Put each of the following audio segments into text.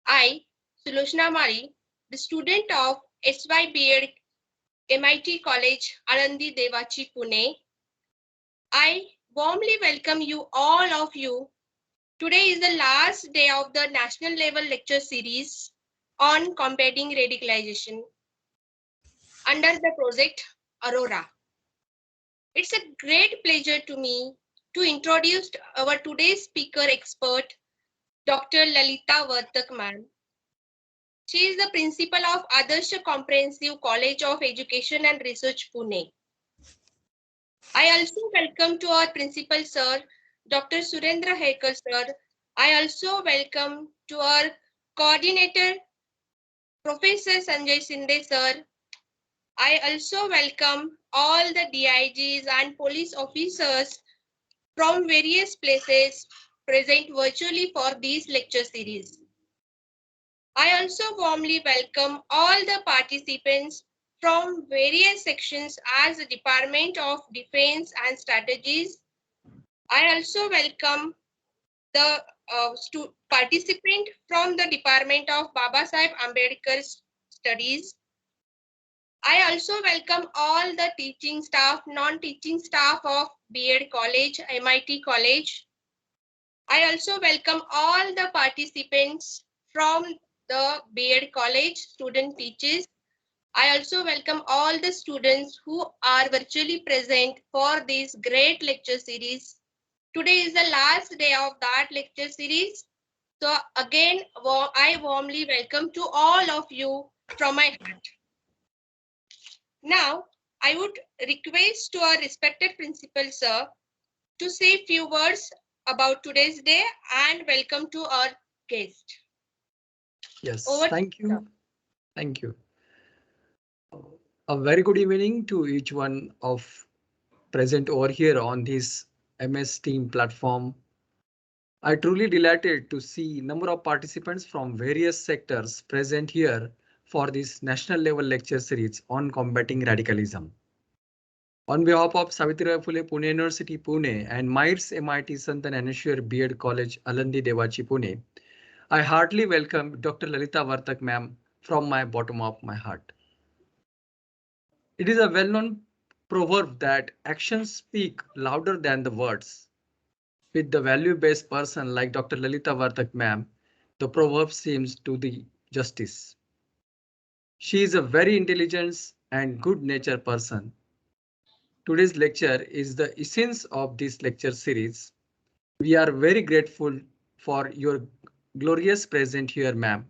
I, Sulochana Mari, the student of SY B.Ed MIT College, Alandi, Devachi, Pune. I warmly welcome you all of you. Today is the last day of the national level lecture series on combating radicalization under the project Aurora. It's a great pleasure to me to introduce our today's speaker expert, Dr. Lalita Vartak ma'am. She is the principal of Adarsh Comprehensive College of Education and Research, Pune. I also welcome to our principal sir, Dr. Surendra Hekar sir. I also welcome to our coordinator, Professor Sanjay Sinde sir. I also welcome all the DIGs and police officers from various places present virtually for this lecture series. I also warmly welcome all the participants from various sections as the Department of Defense and Strategies. I also welcome the participant from the Department of Babasaheb Ambedkar Studies. I also welcome all the teaching staff, non-teaching staff of B.Ed College, MIT College. I also welcome all the participants from the B.Ed College, student teachers. I also welcome all the students who are virtually present for this great lecture series. Today is the last day of that lecture series. So again, I warmly welcome to all of you from my heart. Now, I would request to our respected principal, sir, to say a few words about today's day and welcome to our guest. Yes, Over thank to you, you. Thank you. A very good evening to each one of present over here on this MS Team platform. I truly delighted to see number of participants from various sectors present here for this national level lecture series on combating radicalism. On behalf of Savitribai Phule Pune University Pune and MAEER's MIT Sant Dnyaneshwar B.Ed College Alandi Devachi Pune, I heartily welcome Dr. Lalita Vartak ma'am from my bottom of my heart. It is a well-known proverb that actions speak louder than the words. With the value-based person like Dr. Lalita Vartak ma'am, the proverb seems to the justice. She is a very intelligent and good-natured person. Today's lecture is the essence of this lecture series. We are very grateful for your glorious presence here, ma'am.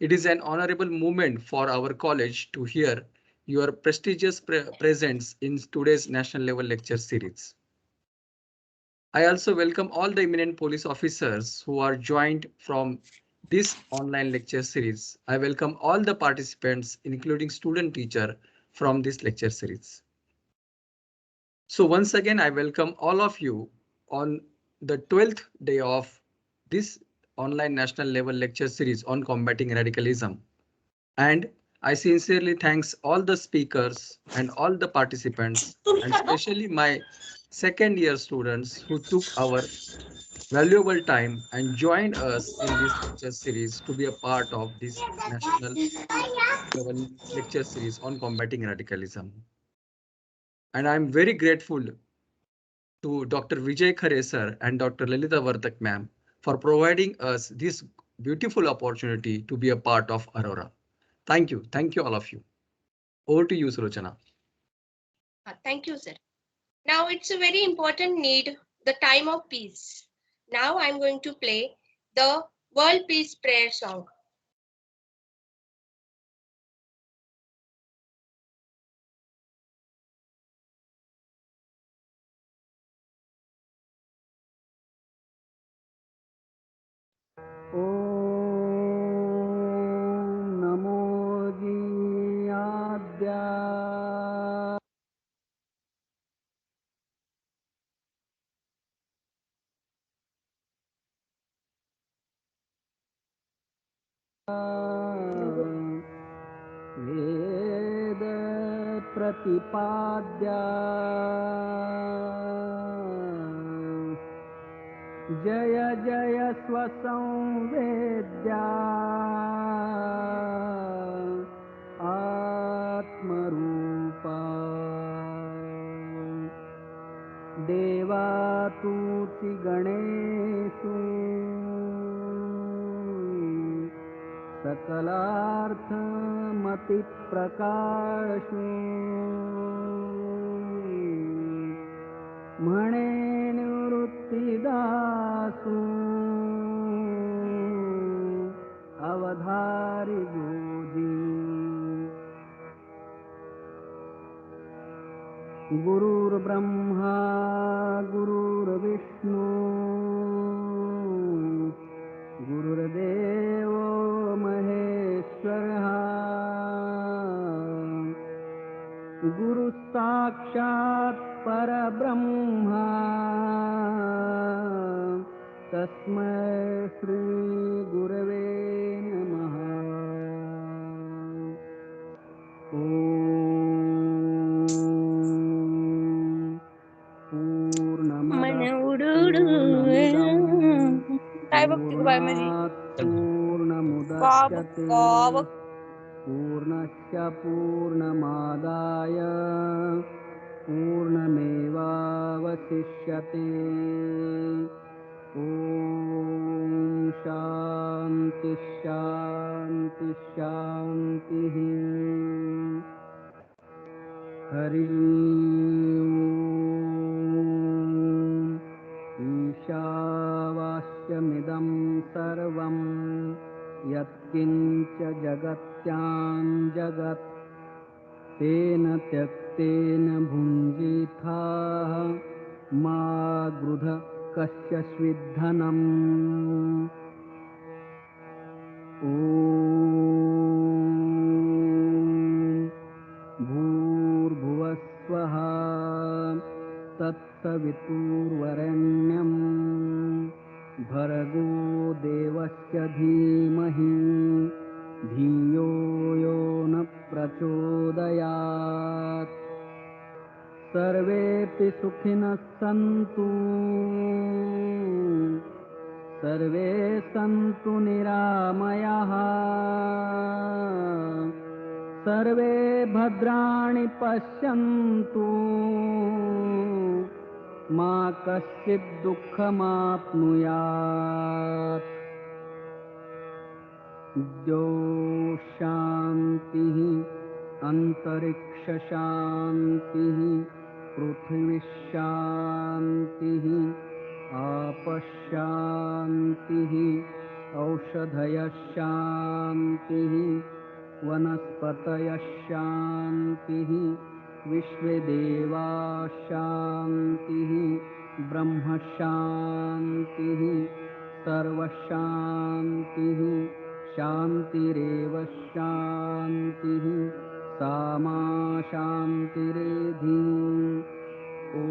It is an honorable moment for our college to hear your prestigious presence in today's national level lecture series. I also welcome all the eminent police officers who are joined from this online lecture series. I welcome all the participants, including student teacher from this lecture series. So once again, I welcome all of you on the 12th day of this online national level lecture series on combating radicalism. And I sincerely thanks all the speakers and all the participants, and especially my second year students who took our valuable time and joined us in this lecture series to be a part of this national level lecture series on combating radicalism. And I'm very grateful to Dr. Vijay Khare sir and Dr. Lalita Vartak ma'am for providing us this beautiful opportunity to be a part of Aurora. Thank you. Thank you all of you. Over to you, Sulochana. Thank you, sir. Now it's a very important need, the time of peace. Now I'm going to play the World Peace Prayer song. नमो जियाद्या वेद प्रतिपाद्या जय जय स्वसंवेद्या आत्मरूपा देवातुति गणेषु सकलार्थमतिप्रकाशो म्हणे निवृत्तिदासु अवधारि goji गुरुर्ब्रह्मा गुरुर्विष्णु गुरुर्देवो महेश्वरः गुरुः साक्षात् परब्रह्मा तस्मै श्री गुरवे नमः। मन उडुडू काय बघते गं बाय माझी पूर्णमुदच्यते पूर्णस्य पूर्णमादाय पूर्णमेवावशिष्यते। ॐ शान्ति शान्ति शान्तिः। हरि ओम्। ईशावास्यमिदं सर्वं यत्किञ्च जगत्यां जगत् तेन त्यक्तेन भुञ्जीथाः मा गृध कस्यचिद्धनम्। ॐ भूर्भुवस्वः तत्सवितुर्वरेण्यं भर्गो देवस्य धीमहि धियो यो न प्रचोदयात्। सर्वेऽपि सुखिनः सन्तु सर्वे सन्तु निरामयाः सर्वे भद्राणि पश्यन्तु मा कश्चित् दुःखमाप्नुयात्। शान्तिः अन्तरिक्षशान्तिः पृथिवीशान्तिः आपश्शान्तिः औषधयशान्तिः वनस्पतयशान्तिः विश्वेदेवाशान्तिः ब्रह्मशान्तिः सर्वशान्तिः शान्तिरेव शान्तिः सामा शान्तिरेधि। ॐ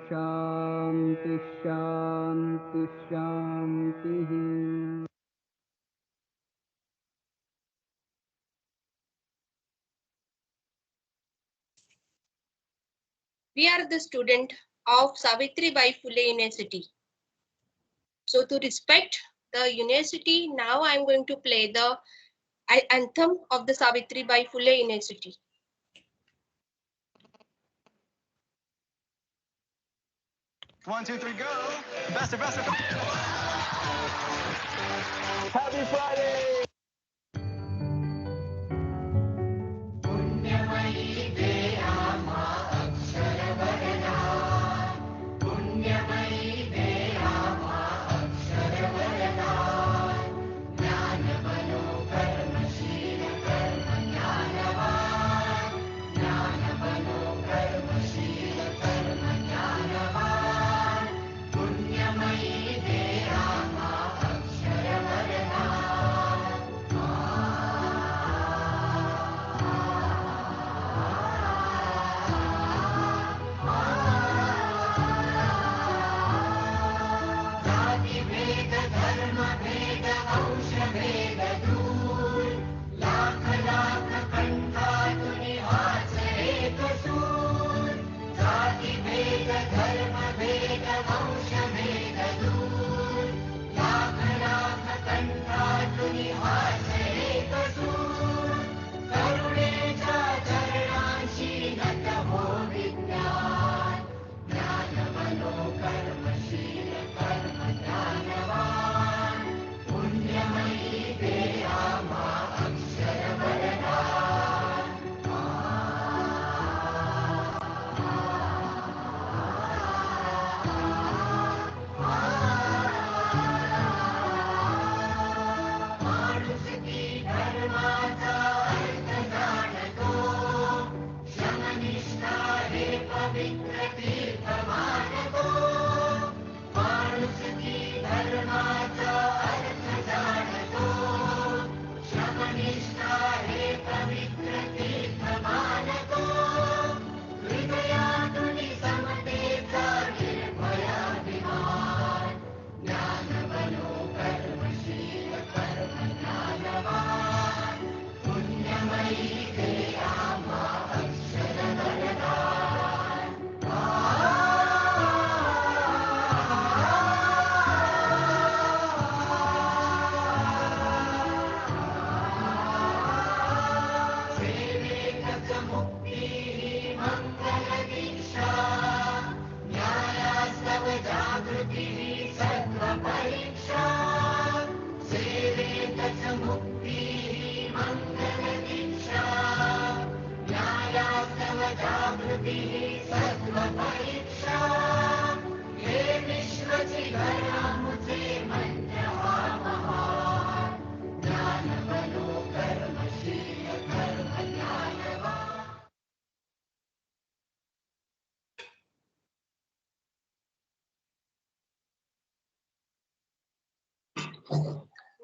शान्ति शान्ति शान्तिः। We are the student of Savitribai Phule University. So to respect the university, now I am going to play the anthem of the Savitribai Phule University. One, two, three, go. Faster, faster. Happy Friday.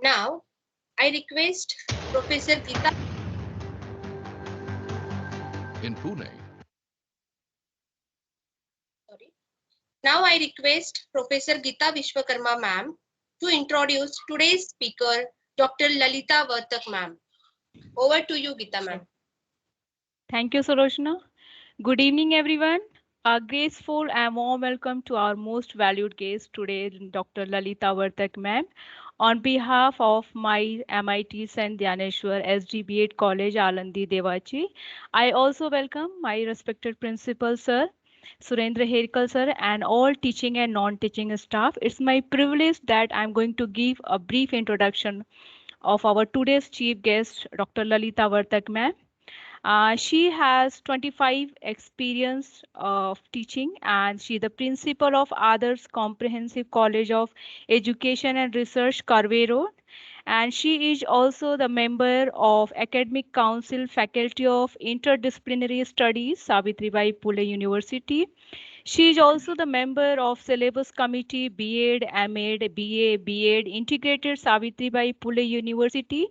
Now, I request Professor Geeta. In Pune, Now I request Professor Geeta Vishwakarma ma'am to introduce today's speaker, Dr. Lalita Vartak ma'am. Over to you, Geeta ma'am. Thank you, Soroshna. Good evening, everyone. A graceful and warm welcome to our most valued guest today, Dr. Lalita Vartak ma'am. On behalf of my MIT St. Dnyaneshwar SD B.Ed College, Alandi, Devachi, I also welcome my respected principal, sir, Surendra Herkal, sir, and all teaching and non-teaching staff. It's my privilege that I'm going to give a brief introduction of our today's chief guest, Dr. Lalita Vartak ma'am. She has 25 experience of teaching, and she the principal of Others Comprehensive College of Education and Research, Karve Road. And she is also the member of Academic Council Faculty of Interdisciplinary Studies, Savitribai Phule University. She is also the member of Syllabus Committee, B.Ed, M.Ed, B.A, B.Ed, Integrated Savitribai Phule University.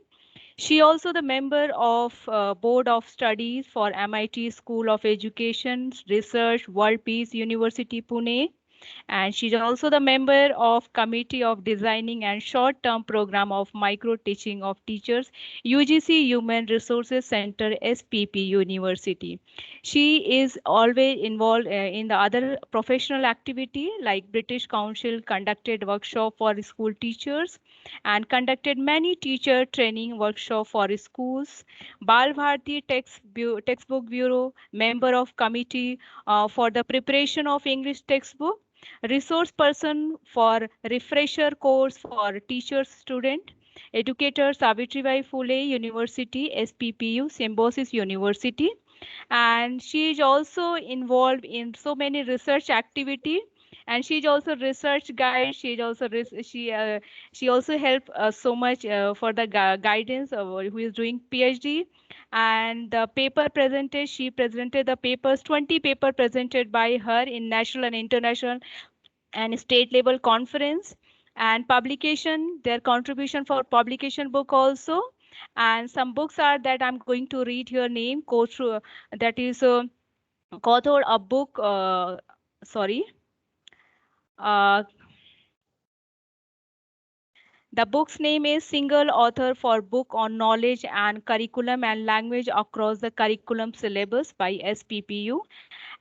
She also the member of Board of Studies for MIT School of Education, Research, World Peace University, Pune. And she's also the member of Committee of Designing and Short-Term Program of Micro Teaching of Teachers, UGC Human Resources Center, SPP University. She is always involved in the other professional activity like British Council conducted workshop for school teachers and conducted many teacher training workshop for schools. Bal Bharti Textbook Bureau, member of committee for the preparation of English textbook, resource person for refresher course for teachers, student, educator, Savitribai Phule University, SPPU, Symbiosis University. And she is also involved in so many research activity, and she is also research guide. She is also she also help so much for the guidance of who is doing PhD. And the paper presented, she presented the papers, 20 paper presented by her in national and international and state level conference. And publication, their contribution for publication book also. And some books are that I'm going to read here name, that is co-authored a book, sorry, uh, the book's name is Single Author for Book on Knowledge and Curriculum and Language Across the Curriculum Syllabus by SPPU.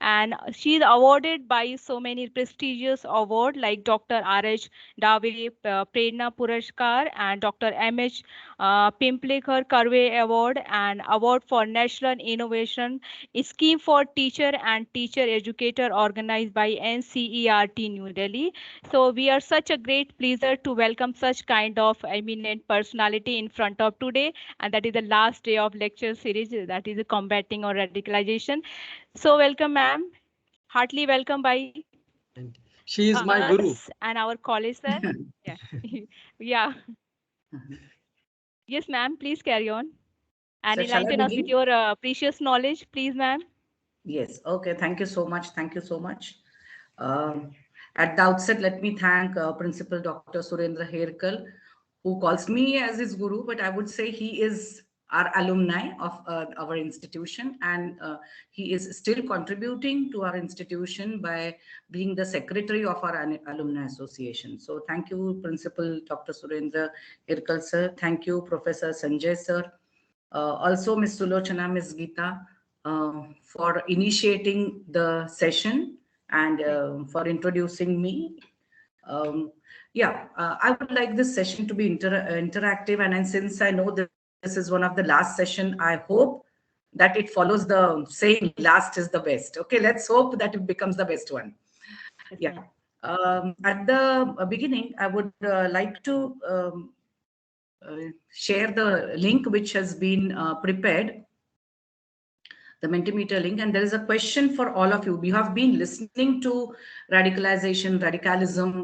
And she is awarded by so many prestigious awards like Dr. R.H. Dave Prerna Purashkar and Dr. M.H. Pimplekar Karve Award and Award for National Innovation Scheme for Teacher and Teacher Educator organized by NCERT New Delhi. So we are such a great pleasure to welcome such kind of eminent personality in front of today, and that is the last day of lecture series, that is combating or radicalization. So welcome, ma'am. Heartily welcome by And she is my us guru. and our college, sir. Yeah. Yeah. Yes, ma'am. Please carry on and So shall I enlighten us with begin? your precious knowledge, please, ma'am. Yes. Okay. Thank you so much. Thank you so much. Um, At the outset, let me thank Principal Dr. Surendra Herkal, who calls me as his guru, but I would say he is our alumni of our institution, and he is still contributing to our institution by being the secretary of our alumni association. So thank you, Principal Dr. Surendra Herkal sir. Thank you, Professor Sanjay sir. Also, Ms. Sulochana, Ms. Geeta, for initiating the session and for introducing me. I would like this session to be interactive, and since I know this is one of the last session, I hope that it follows the saying last is the best. Okay, let's hope that it becomes the best one. Yeah. At the beginning, I would like to share the link which has been prepared, the Mentimeter link, and there is a question for all of you. We have been listening to radicalism.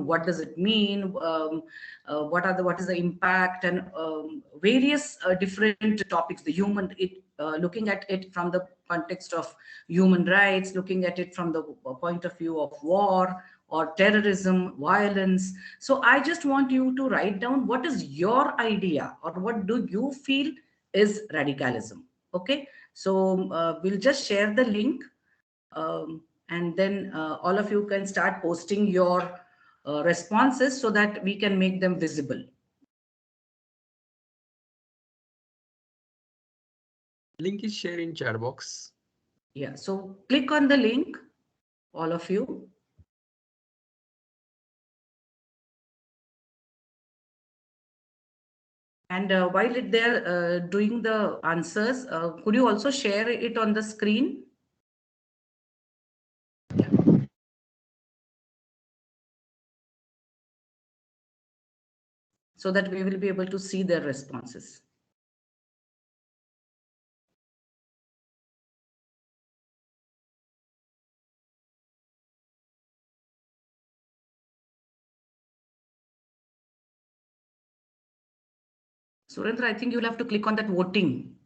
What does it mean? What is the impact, and various different topics. The human, looking at it from the context of human rights, looking at it from the point of view of war or terrorism, violence. So I just want you to write down what is your idea or what do you feel is radicalism. Okay, so we'll just share the link, and then all of you can start posting your responses so that we can make them visible. Link is shared in chat box. Yeah, so click on the link, all of you. And while they're doing the answers, could you also share it on the screen? So that we will be able to see their responses. Surendra, I think you'll have to click on that voting.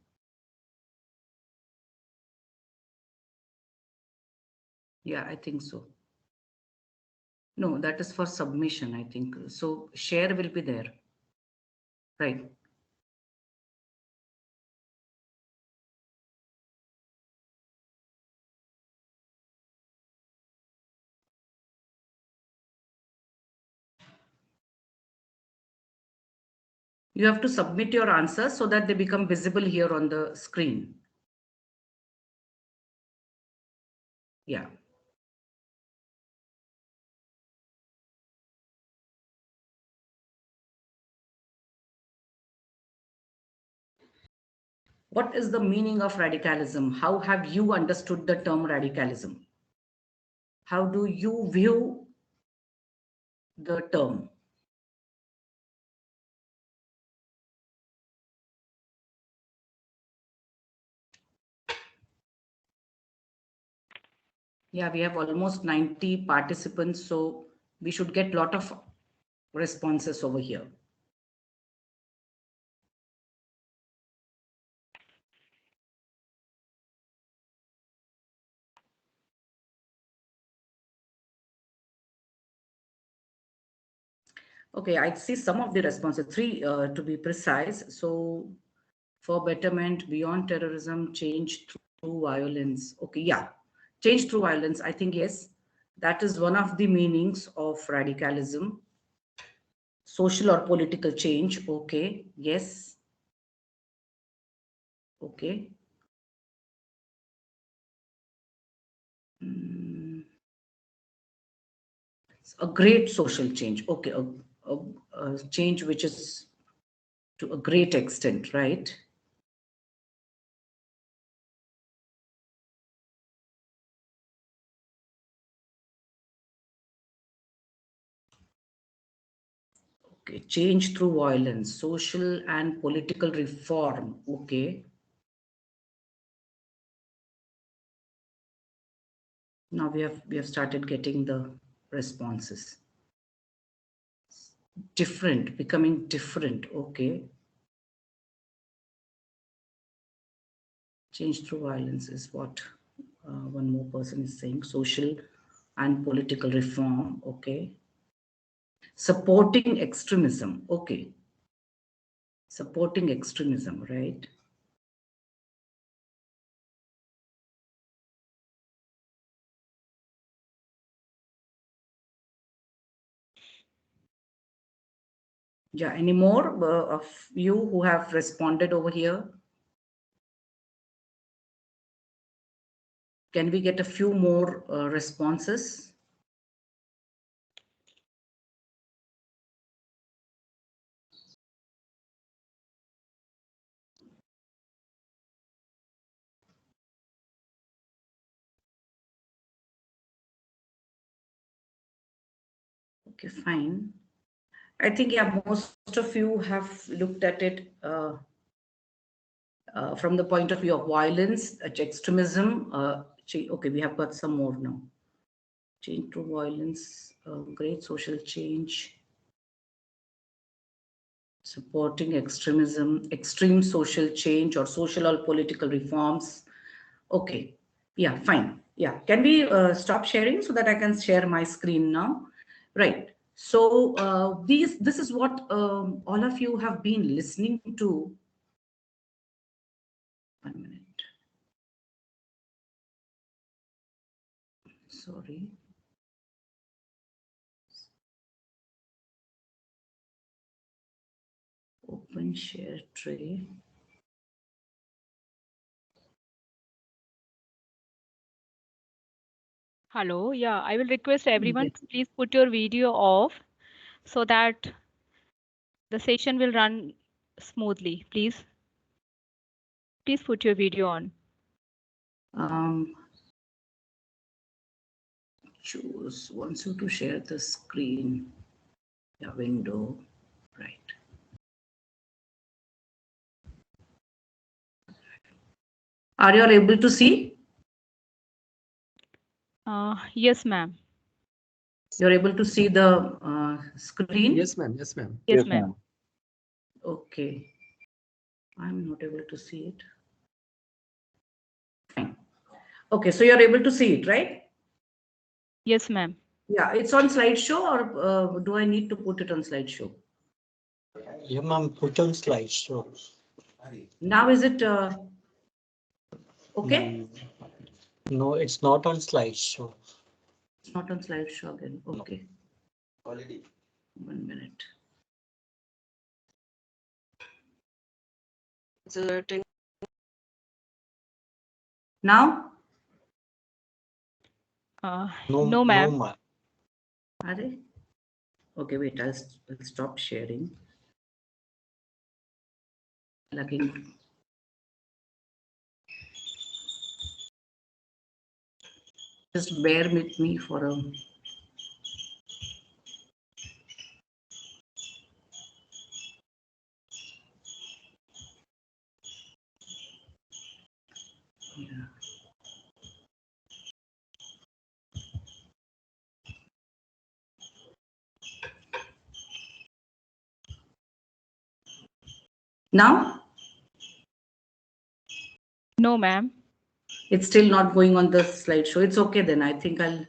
Yeah, I think so. No, that is for submission, I think. So share will be there. Right. You have to submit your answers so that they become visible here on the screen. Yeah. What is the meaning of radicalism? How have you understood the term radicalism? How do you view the term? Yeah, we have almost 90 participants, so we should get a lot of responses over here. Okay, I see some of the responses, three to be precise. So for betterment, beyond terrorism, change through violence. Okay, yeah, change through violence. I think, yes, that is one of the meanings of radicalism. Social or political change. Okay, yes. Okay. A great social change. Okay, a change which is to a great extent, right? Okay, change through violence, social and political reform. Okay. Now we have started getting the responses. Different, becoming different. Okay. Change through violence is what one more person is saying. Social and political reform. Okay. Supporting extremism. Okay. Supporting extremism, right? Yeah, any more of you who have responded over here? Can we get a few more responses? Okay, fine. I think, yeah, most of you have looked at it from the point of view of violence, extremism. Okay, we have got some more now. Change to violence, great social change, supporting extremism, extreme social change or social or political reforms. Okay, yeah, fine. Yeah, can we stop sharing so that I can share my screen now? Right. So this is what all of you have been listening to. 1 minute. Sorry. Open share tray. Hello. Yeah, I will request everyone to please put your video off so that the session will run smoothly. Please put your video on. Choose wants you to share the screen. Yeah, window. Right. Are you all able to see? Yes, ma'am. You're able to see the screen? Yes, ma'am. Yes, ma'am. Yes, ma'am. Okay. I'm not able to see it. Fine. Okay, so you're able to see it, right? Yes, ma'am. Yeah, it's on slideshow, or do I need to put it on slideshow? Yeah, ma'am, put on slideshow. Now is it okay? No, it's not on slideshow. It's not on slideshow again. Okay. Already. 1 minute. Now? No, ma'am. No, Are they? Okay, wait, I'll stop sharing. Again. Just bear with me for a... Yeah. Now? No, ma'am. It's still not going on the slideshow. It's okay then. I think I'll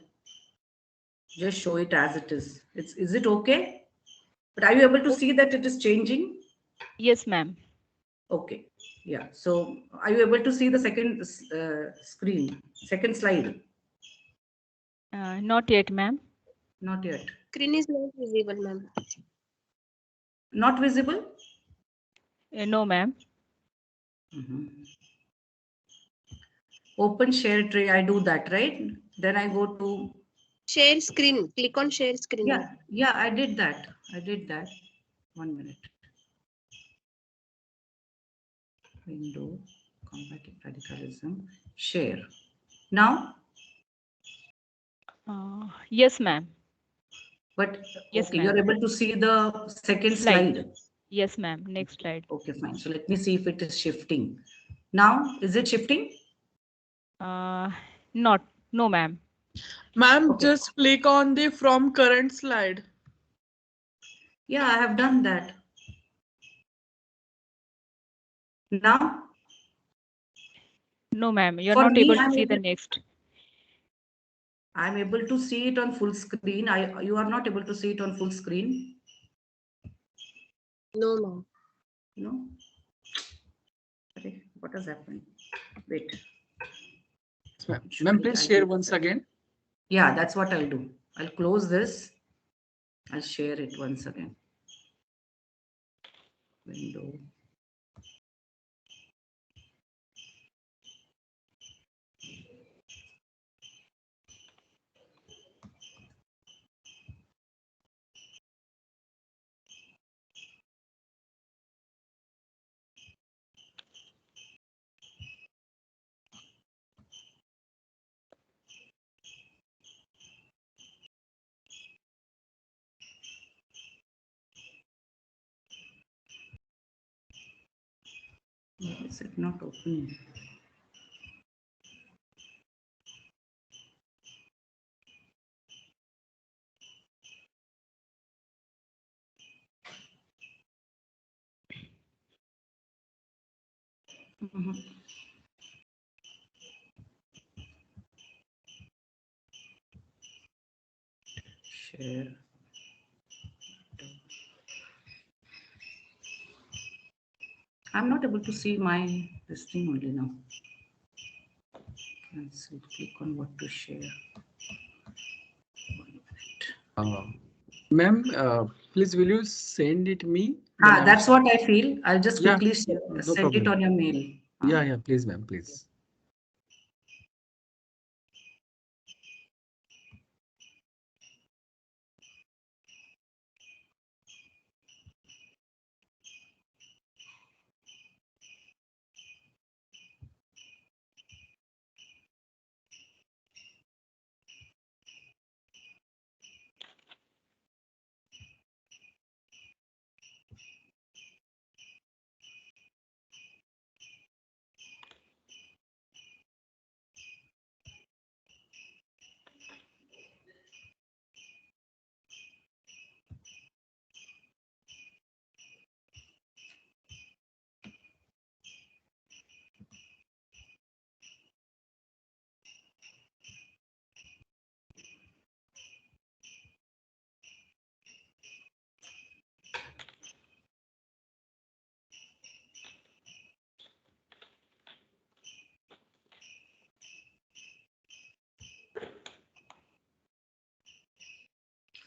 just show it as it is. Is it okay? But are you able to see that it is changing? Yes, ma'am. Okay. Yeah. So are you able to see the second screen, second slide? Not yet, ma'am. Not yet. Screen is not visible, ma'am. Not visible? No, ma'am. Open share tray. I do that, right? Then I go to Share screen. Click on share screen. yeah, I did that. 1 minute. Window, combating radicalism, share. Now? Yes, ma'am. But yes, okay, ma'am. you're able to see the second slide. Yes, ma'am. Next slide. Okay, fine. So let me see if it is shifting. Now, is it shifting? Not. No, ma'am. Ma'am, Okay. just click on the from current slide. Yeah, I have done that. Now? No, ma'am. You're For not me, able to I'm see the able- next. I'm able to see it on full screen. You are not able to see it on full screen? No, ma'am. No? Okay, what has happened? Wait. Ma'am, please share once again. Yeah, that's what I'll do. I'll close this. I'll share it once again. Window. Why is it not opening? Share. I'm not able to see my this thing only now. Cancel. Click on what to share. Ma'am, please will you send it me? That's what I feel. I'll just Yeah, quickly no send problem. it on your mail. Yeah, please, ma'am, please.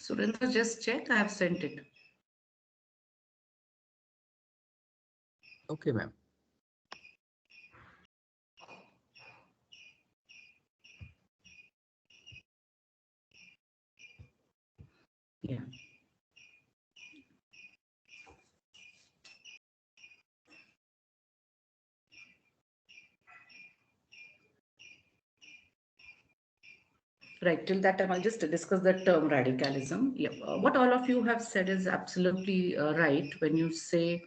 Surendra, just check. I have sent it. Okay, ma'am. Yeah. Right, till that time, I'll just discuss the term radicalism. Yeah, what all of you have said is absolutely right when you say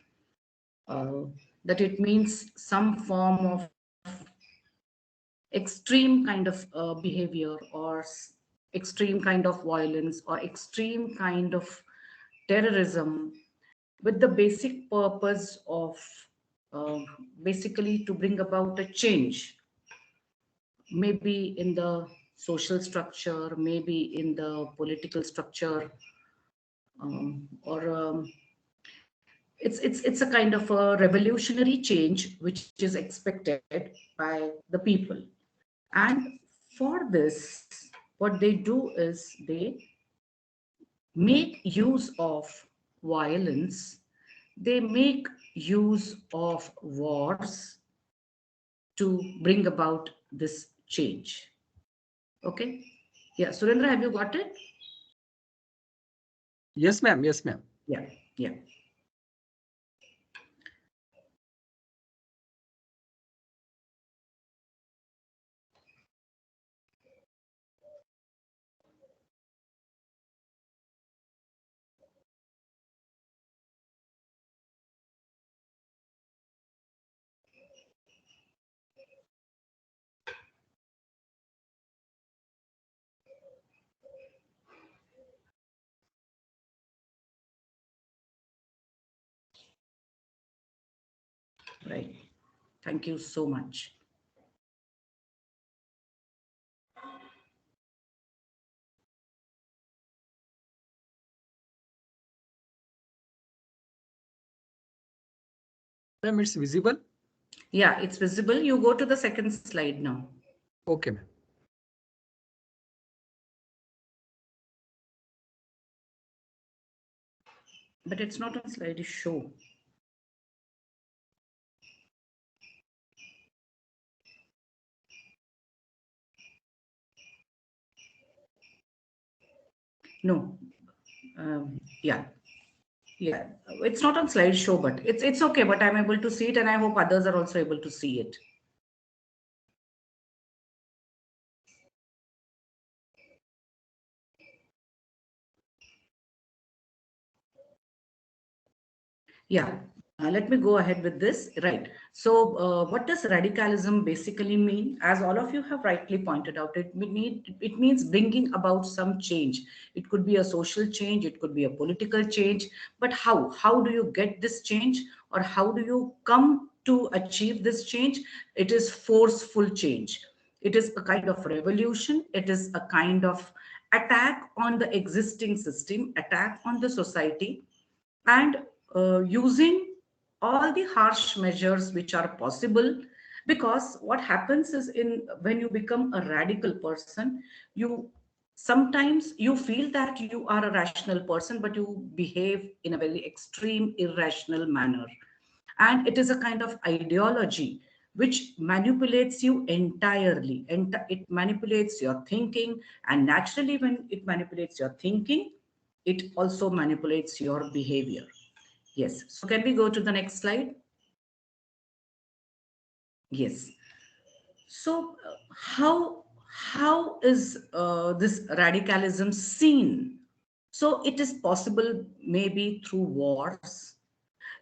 uh, that it means some form of extreme kind of behavior or extreme kind of violence or extreme kind of terrorism with the basic purpose of uh, basically to bring about a change, maybe in the social structure, maybe in the political structure, or it's a kind of a revolutionary change which is expected by the people. And for this, what they do is they make use of violence, they make use of wars to bring about this change. Okay. Yeah. Surendra, have you got it? Yes, ma'am. Yes, ma'am. Yeah. Yeah. Right. Thank you so much. Ma'am, it's visible? Yeah, it's visible. You go to the second slide now. Okay, ma'am. But it's not on slide show. No. Yeah. Yeah. It's not on slideshow, but it's okay. But I'm able to see it, and I hope others are also able to see it. Yeah, let me go ahead with this. Right. So, what does radicalism basically mean? As all of you have rightly pointed out, it means bringing about some change. It could be a social change, it could be a political change. But how? How do you get this change, or how do you come to achieve this change? It is forceful change. It is a kind of revolution. It is a kind of attack on the existing system, attack on the society, and using all the harsh measures which are possible. Because what happens is, in when you become a radical person, you sometimes you feel that you are a rational person, but you behave in a very extreme irrational manner, and it is a kind of ideology which manipulates you entirely, and it manipulates your thinking. And naturally, when it manipulates your thinking, it also manipulates your behavior. Yes. So can we go to the next slide? Yes. So how is this radicalism seen? So it is possible maybe through wars.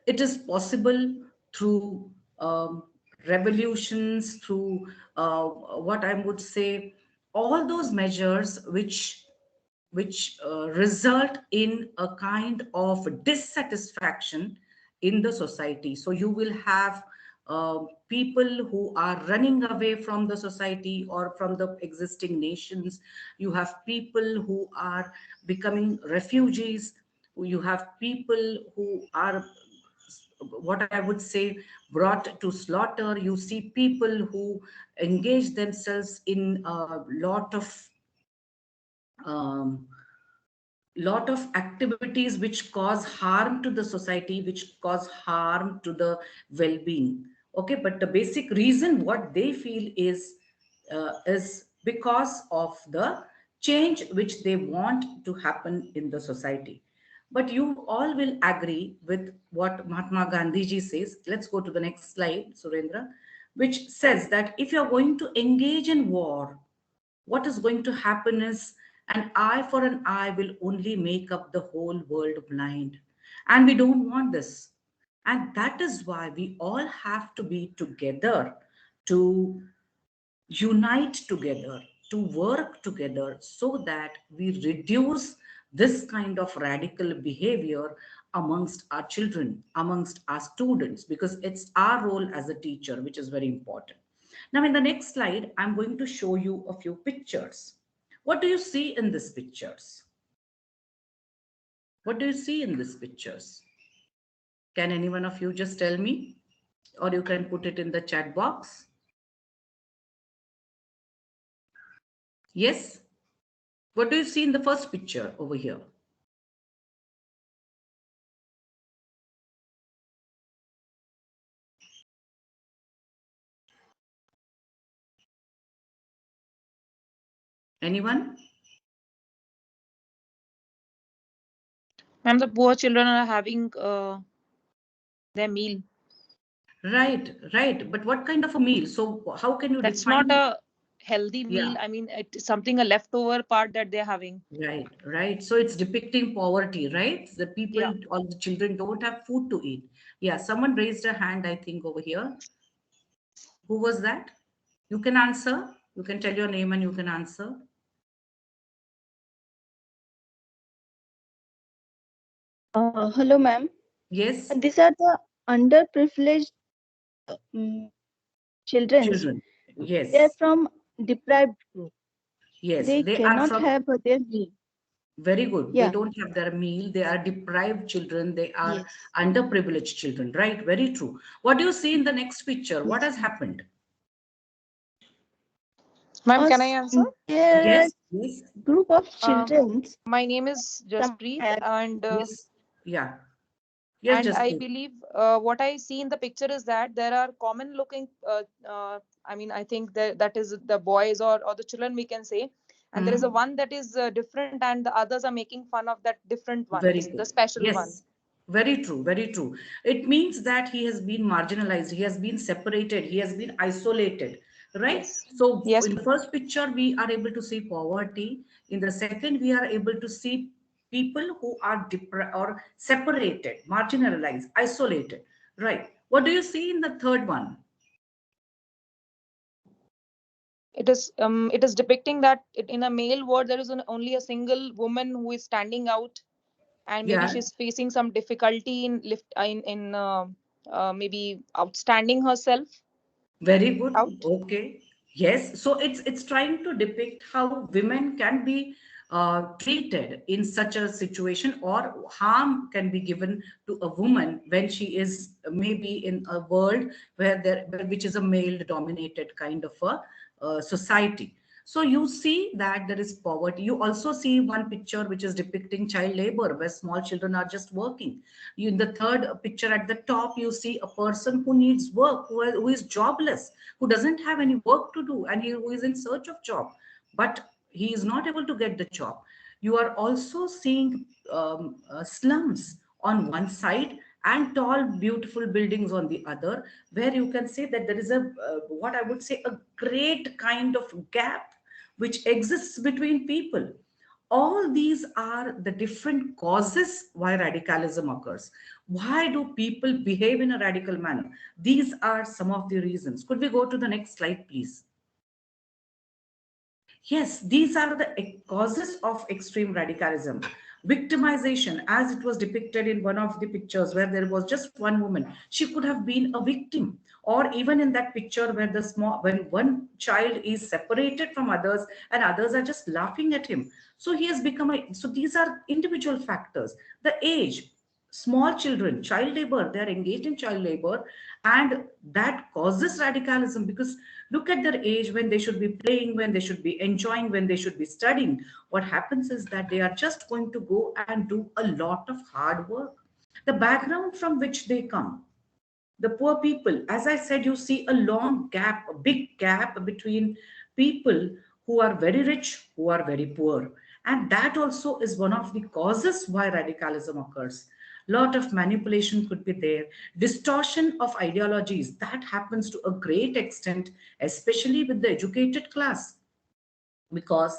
It is possible through revolutions, through what I would say, all those measures which result in a kind of dissatisfaction in the society. So you will have people who are running away from the society or from the existing nations. You have people who are becoming refugees. You have people who are, what I would say, brought to slaughter. You see people who engage themselves in a um, lot of activities which cause harm to the society, which cause harm to the well-being. Okay, but the basic reason what they feel is because of the change which they want to happen in the society. But you all will agree with what Mahatma Gandhi ji says. Let's go to the next slide, Surendra, which says that if you're going to engage in war, what is going to happen is an eye for an eye will only make up the whole world blind. And we don't want this. And that is why we all have to be together, to unite together, to work together, so that we reduce this kind of radical behavior amongst our children, amongst our students, because it's our role as a teacher, which is very important. Now, in the next slide, I'm going to show you a few pictures. What do you see in these pictures? What do you see in these pictures? Can any one of you just tell me? Or you can put it in the chat box. Yes? What do you see in the first picture over here? Anyone? Ma'am, the poor children are having their meal. Right, right. But what kind of a meal? So how can you That's define? not a healthy meal. Yeah. I mean, it's something, a leftover part that they're having. Right, right. So it's depicting poverty, right? The people, Yeah. all the children don't have food to eat. Yeah, someone raised a hand, I think, over here. Who was that? You can answer. You can tell your name and you can answer. Hello, ma'am. Yes, These are the underprivileged um, children. children. They are Yes, from deprived group. yes. They They are cannot from, have their meal. Very good. They Yeah. don't have their meal. They are deprived children. They are Yes. underprivileged children, right? Very true. What do you see in the next picture? What Yes. has happened? Ma'am, can I Us, answer? there are Yes, yes, group of Um, children my name is from Jaspreet, and yes. Yeah. Yes, and just I please. believe what I see in the picture is that there are common looking. I mean, I think that is the boys or the children we can say, and there is a Hmm. one that is different, and the others are making fun of that different Very ones, the good. special one. Yes, very true, very true. It means that he has been marginalized, he has been separated, he has been isolated, right? Yes. So Yes, in the ma'am. first picture, we are able to see poverty. In the second, we are able to see people who are deprived or separated, marginalized, isolated, right? What do you see in the third one? It is depicting that in a male world there is only a single woman who is standing out, and maybe Yeah, she's facing some difficulty in maybe outstanding herself very good. out. Okay. Yes. So it's trying to depict how women can be treated in such a situation, or harm can be given to a woman when she is maybe in a world which is a male dominated kind of a society. So you see that there is poverty. You also see one picture which is depicting child labor, where small children are just working. In the third picture at the top, you see a person who needs work, who is jobless, who doesn't have any work to do, and who is in search of job, but he is not able to get the job. You are also seeing slums on one side and tall, beautiful buildings on the other, where you can say that there is a what I would say a great kind of gap which exists between people. All these are the different causes why radicalism occurs. Why do people behave in a radical manner? These are some of the reasons. Could we go to the next slide, please? Yes, these are the causes of extreme radicalism. Victimization, as it was depicted in one of the pictures where there was just one woman, she could have been a victim. Or even in that picture where when one child is separated from others and others are just laughing at him. So he has become so these are individual factors. The age, small children, child labor, they are engaged in child labor, and that causes radicalism because look at their age when they should be playing, when they should be enjoying, when they should be studying. What happens is that they are just going to go and do a lot of hard work. The background from which they come, the poor people, as I said, you see a long gap, a big gap between people who are very rich, who are very poor. And that also is one of the causes why radicalism occurs. Lot of manipulation could be there, distortion of ideologies that happens to a great extent, especially with the educated class, because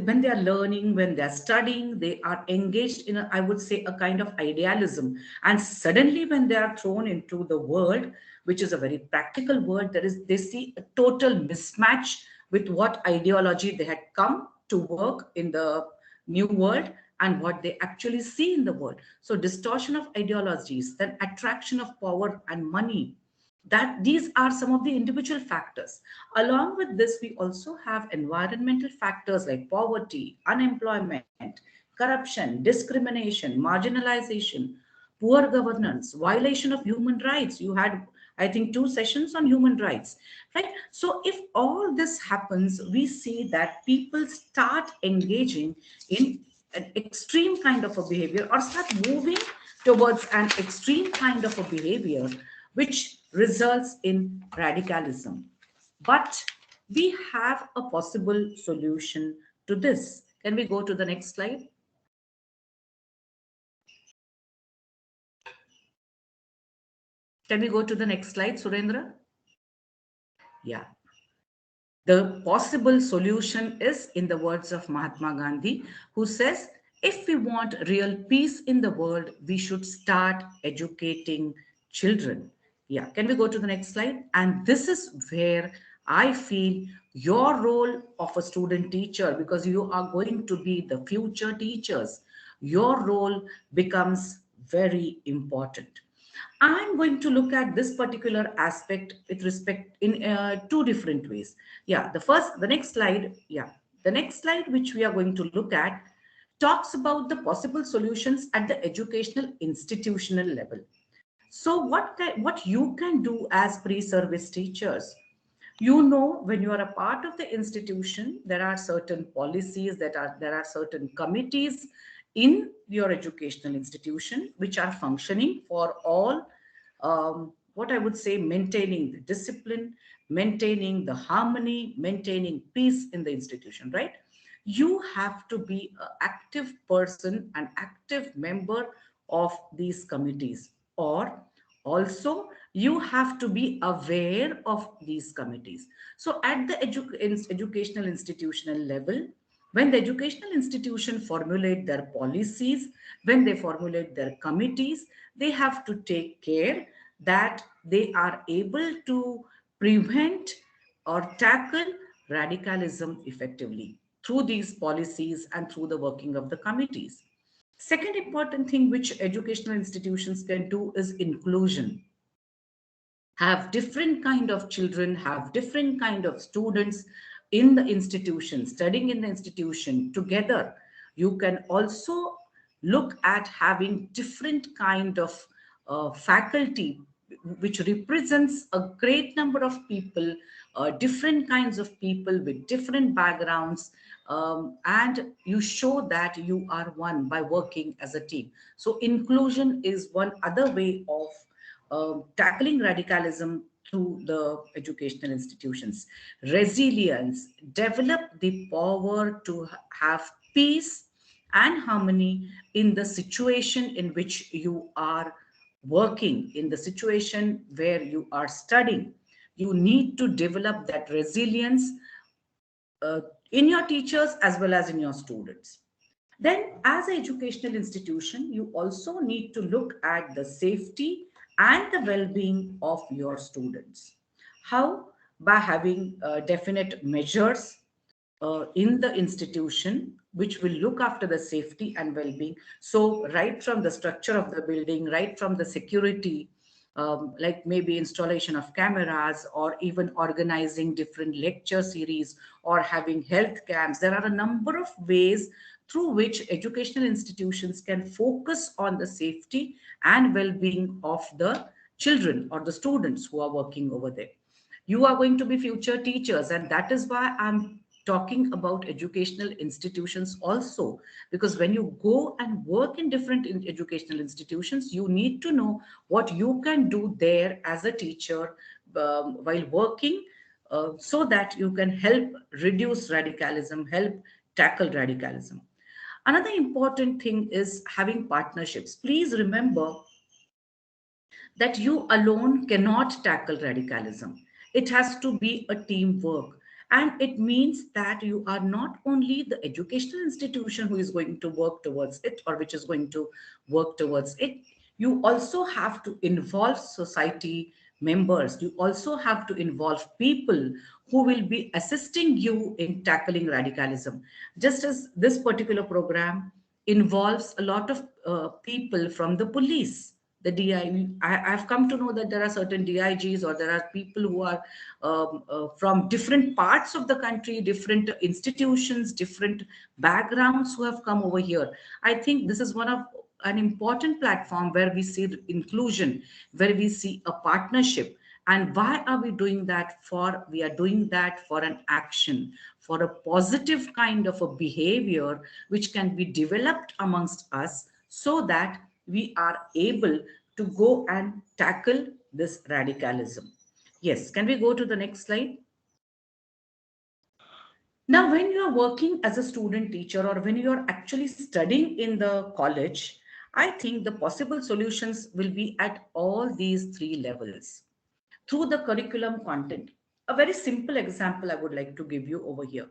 when they are learning, when they are studying, they are engaged in I would say a kind of idealism, and suddenly when they are thrown into the world, which is a very practical world, they see a total mismatch with what ideology they had come to work in the new world and what they actually see in the world. So distortion of ideologies, then attraction of power and money, that these are some of the individual factors. Along with this, we also have environmental factors like poverty, unemployment, corruption, discrimination, marginalization, poor governance, violation of human rights. You had, I think, 2 sessions on human rights, right? So if all this happens, we see that people start engaging in an extreme kind of a behavior or start moving towards an extreme kind of a behavior, which results in radicalism. But we have a possible solution to this. Can we go to the next slide? Can we go to the next slide, Surendra? Yeah. The possible solution is in the words of Mahatma Gandhi, who says, if we want real peace in the world, we should start educating children. Yeah, can we go to the next slide? And this is where I feel your role of a student teacher, because you are going to be the future teachers, your role becomes very important. I'm going to look at this particular aspect with respect in 2 different ways. Yeah, the next slide. Yeah, the next slide, which we are going to look at, talks about the possible solutions at the educational institutional level. So what you can do as pre-service teachers, you know, when you are a part of the institution, there are certain policies, there are certain committees in your educational institution which are functioning for all, what I would say, maintaining the discipline, maintaining the harmony, maintaining peace in the institution, right? You have to be an active person, an active member of these committees, or also you have to be aware of these committees. So at the educational institutional level, when the educational institution formulate their policies, when they formulate their committees, they have to take care that they are able to prevent or tackle radicalism effectively through these policies and through the working of the committees. Second important thing which educational institutions can do is inclusion. Have different kind of children, have different kind of students in the institution, studying in the institution together. You can also look at having different kind of faculty which represents a great number of people, different kinds of people with different backgrounds, and you show that you are one by working as a team. So inclusion is one other way of tackling radicalism through the educational institutions. Resilience, develop the power to have peace and harmony in the situation in which you are working, in the situation where you are studying. You need to develop that resilience uh, in your teachers as well as in your students. Then, as an educational institution, you also need to look at the safety and the well being of your students. How? By having definite measures in the institution which will look after the safety and well-being. So right from the structure of the building, right from the security, like maybe installation of cameras or even organizing different lecture series or having health camps, there are a number of ways through which educational institutions can focus on the safety and well-being of the children or the students who are working over there. You are going to be future teachers, and that is why I'm talking about educational institutions also, because when you go and work in different educational institutions, you need to know what you can do there as a teacher while working, so that you can help reduce radicalism, help tackle radicalism. Another important thing is having partnerships. Please remember that you alone cannot tackle radicalism. It has to be a teamwork. And it means that you are not only the educational institution who is going to work towards it or which is going to work towards it, you also have to involve society members. You also have to involve people who will be assisting you in tackling radicalism. Just as this particular program involves a lot of people from the police, the DI. I've come to know that there are certain DIGs or there are people who are from different parts of the country, different institutions, different backgrounds who have come over here. I think this is one of an important platform where we see inclusion, where we see a partnership. And why are we doing that for? We are doing that for an action, for a positive kind of a behavior which can be developed amongst us so that we are able to go and tackle this radicalism. Yes, can we go to the next slide? Now, when you are working as a student teacher or when you are actually studying in the college, I think the possible solutions will be at all these three levels through the curriculum content. A very simple example I would like to give you over here.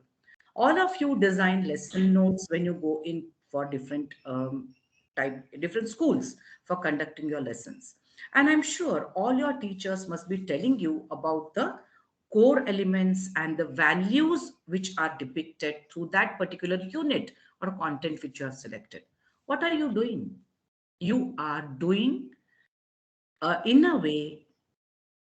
All of you design lesson notes when you go in for different schools for conducting your lessons. And I'm sure all your teachers must be telling you about the core elements and the values which are depicted through that particular unit or content which you have selected. What are you doing? You are doing, in a way,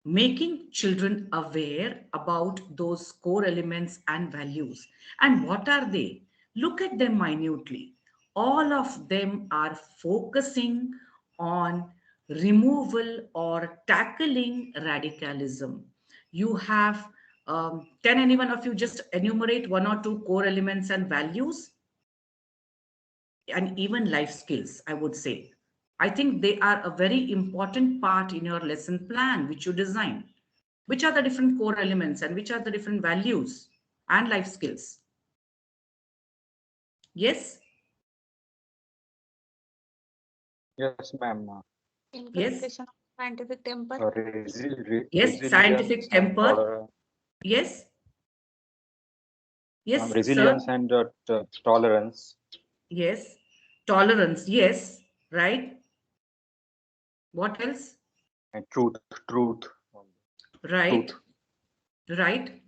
making children aware about those core elements and values. And what are they? Look at them minutely. all of them are focusing on removal or tackling radicalism. You have, can any one of you just enumerate one or two core elements and values? And even life skills, I would say. I think they are a very important part in your lesson plan, which you design. Which are the different core elements and which are the different values and life skills? Yes? Yes, ma'am. Yes? Scientific temper. Yes, scientific temper. Yes? Yes, resilience sir? and tolerance. Yes. Tolerance. Yes. Right. What else? And truth. Right. Truth. Right.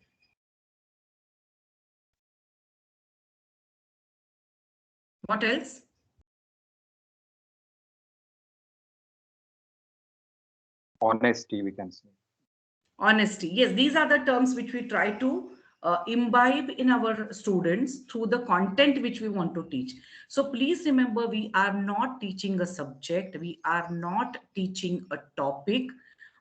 What else? Honesty, we can say. Honesty. Yes, these are the terms which we try to imbibe in our students through the content which we want to teach. So please remember, we are not teaching a subject. We are not teaching a topic.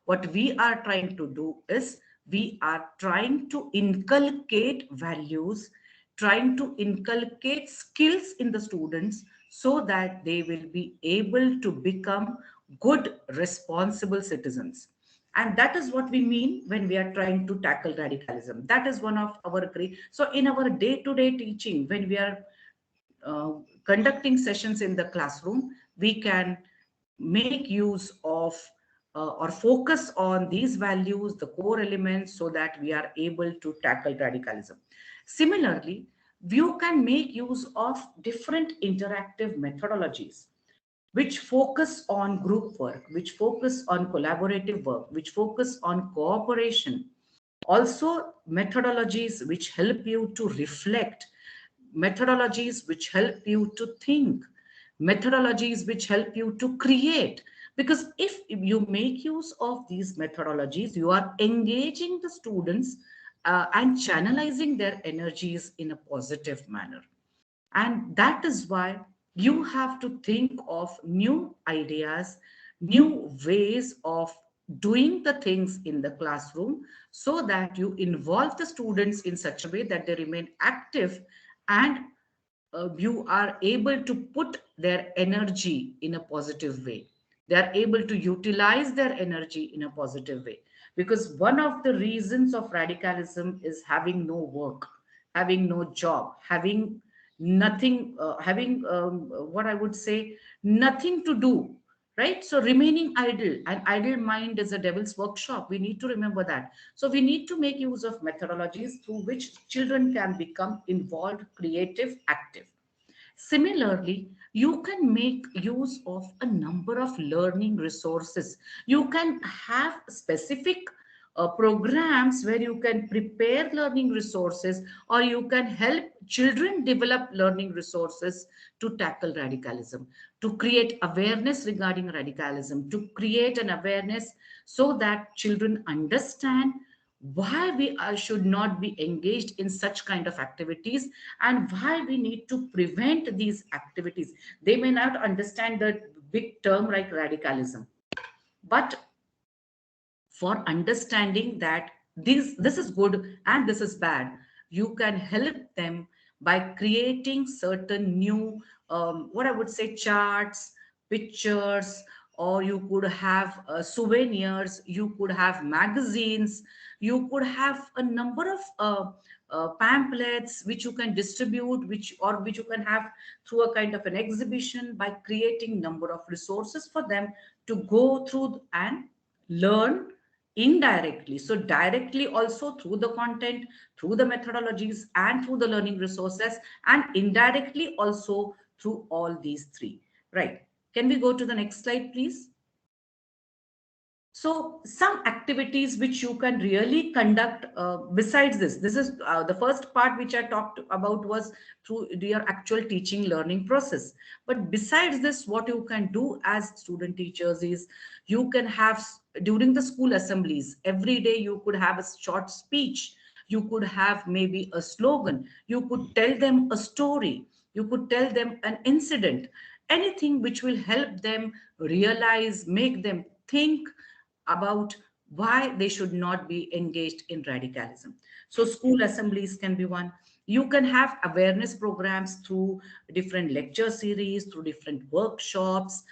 What we are trying to do is we are trying to inculcate values, trying to inculcate skills in the students so that they will be able to become good, responsible citizens. And that is what we mean when we are trying to tackle radicalism. That is one of our great. So in our day-to-day teaching, when we are uh, conducting sessions in the classroom, we can make use of or focus on these values, the core elements, so that we are able to tackle radicalism. Similarly, you can make use of different interactive methodologies which focus on group work, which focus on collaborative work, which focus on cooperation. Also, methodologies which help you to reflect, methodologies which help you to think, methodologies which help you to create. Because if you make use of these methodologies, you are engaging the students and channelizing their energies in a positive manner. And that is why you have to think of new ideas, new ways of doing the things in the classroom so that you involve the students in such a way that they remain active and you are able to put their energy in a positive way. They are able to utilize their energy in a positive way. Because one of the reasons of radicalism is having no work, having no job, having nothing, having what I would say, nothing to do, right? So remaining idle, an idle mind is a devil's workshop. We need to remember that. So we need to make use of methodologies through which children can become involved, creative, active. Similarly, you can make use of a number of learning resources. You can have specific programs where you can prepare learning resources, or you can help children develop learning resources to tackle radicalism, to create awareness regarding radicalism, to create an awareness so that children understand why we should not be engaged in such kind of activities and why we need to prevent these activities. They may not understand the big term like radicalism, but for understanding that this is good and this is bad, you can help them by creating certain new what I would say, charts, pictures, or you could have souvenirs, you could have magazines, you could have a number of pamphlets which you can distribute, which you can have through a kind of an exhibition, by creating number of resources for them to go through and learn indirectly. So directly also through the content, through the methodologies, and through the learning resources, and indirectly also through all these three. Right. Can we go to the next slide, please? So some activities which you can really conduct besides this is the first part which I talked about was through your actual teaching learning process. But besides this, what you can do as student teachers is you can have during the school assemblies, every day you could have a short speech. You could have maybe a slogan. You could tell them a story. You could tell them an incident, anything which will help them realize, make them think about why they should not be engaged in radicalism. So school assemblies can be one. You can have awareness programs through different lecture series, through different workshops,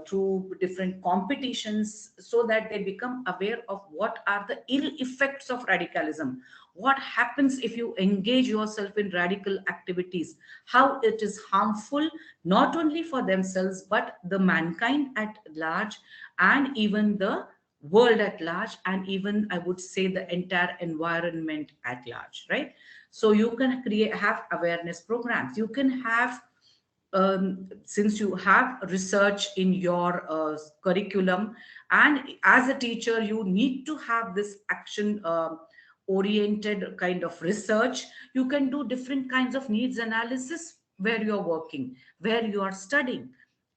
through different competitions, so that they become aware of what are the ill effects of radicalism. What happens if you engage yourself in radical activities? How it is harmful, not only for themselves, but the mankind at large, and even the world at large, and even I would say the entire environment at large, right? So you can have awareness programs. You can have, since you have research in your curriculum, and as a teacher you need to have this action oriented kind of research. You can do different kinds of needs analysis where you're working, where you are studying,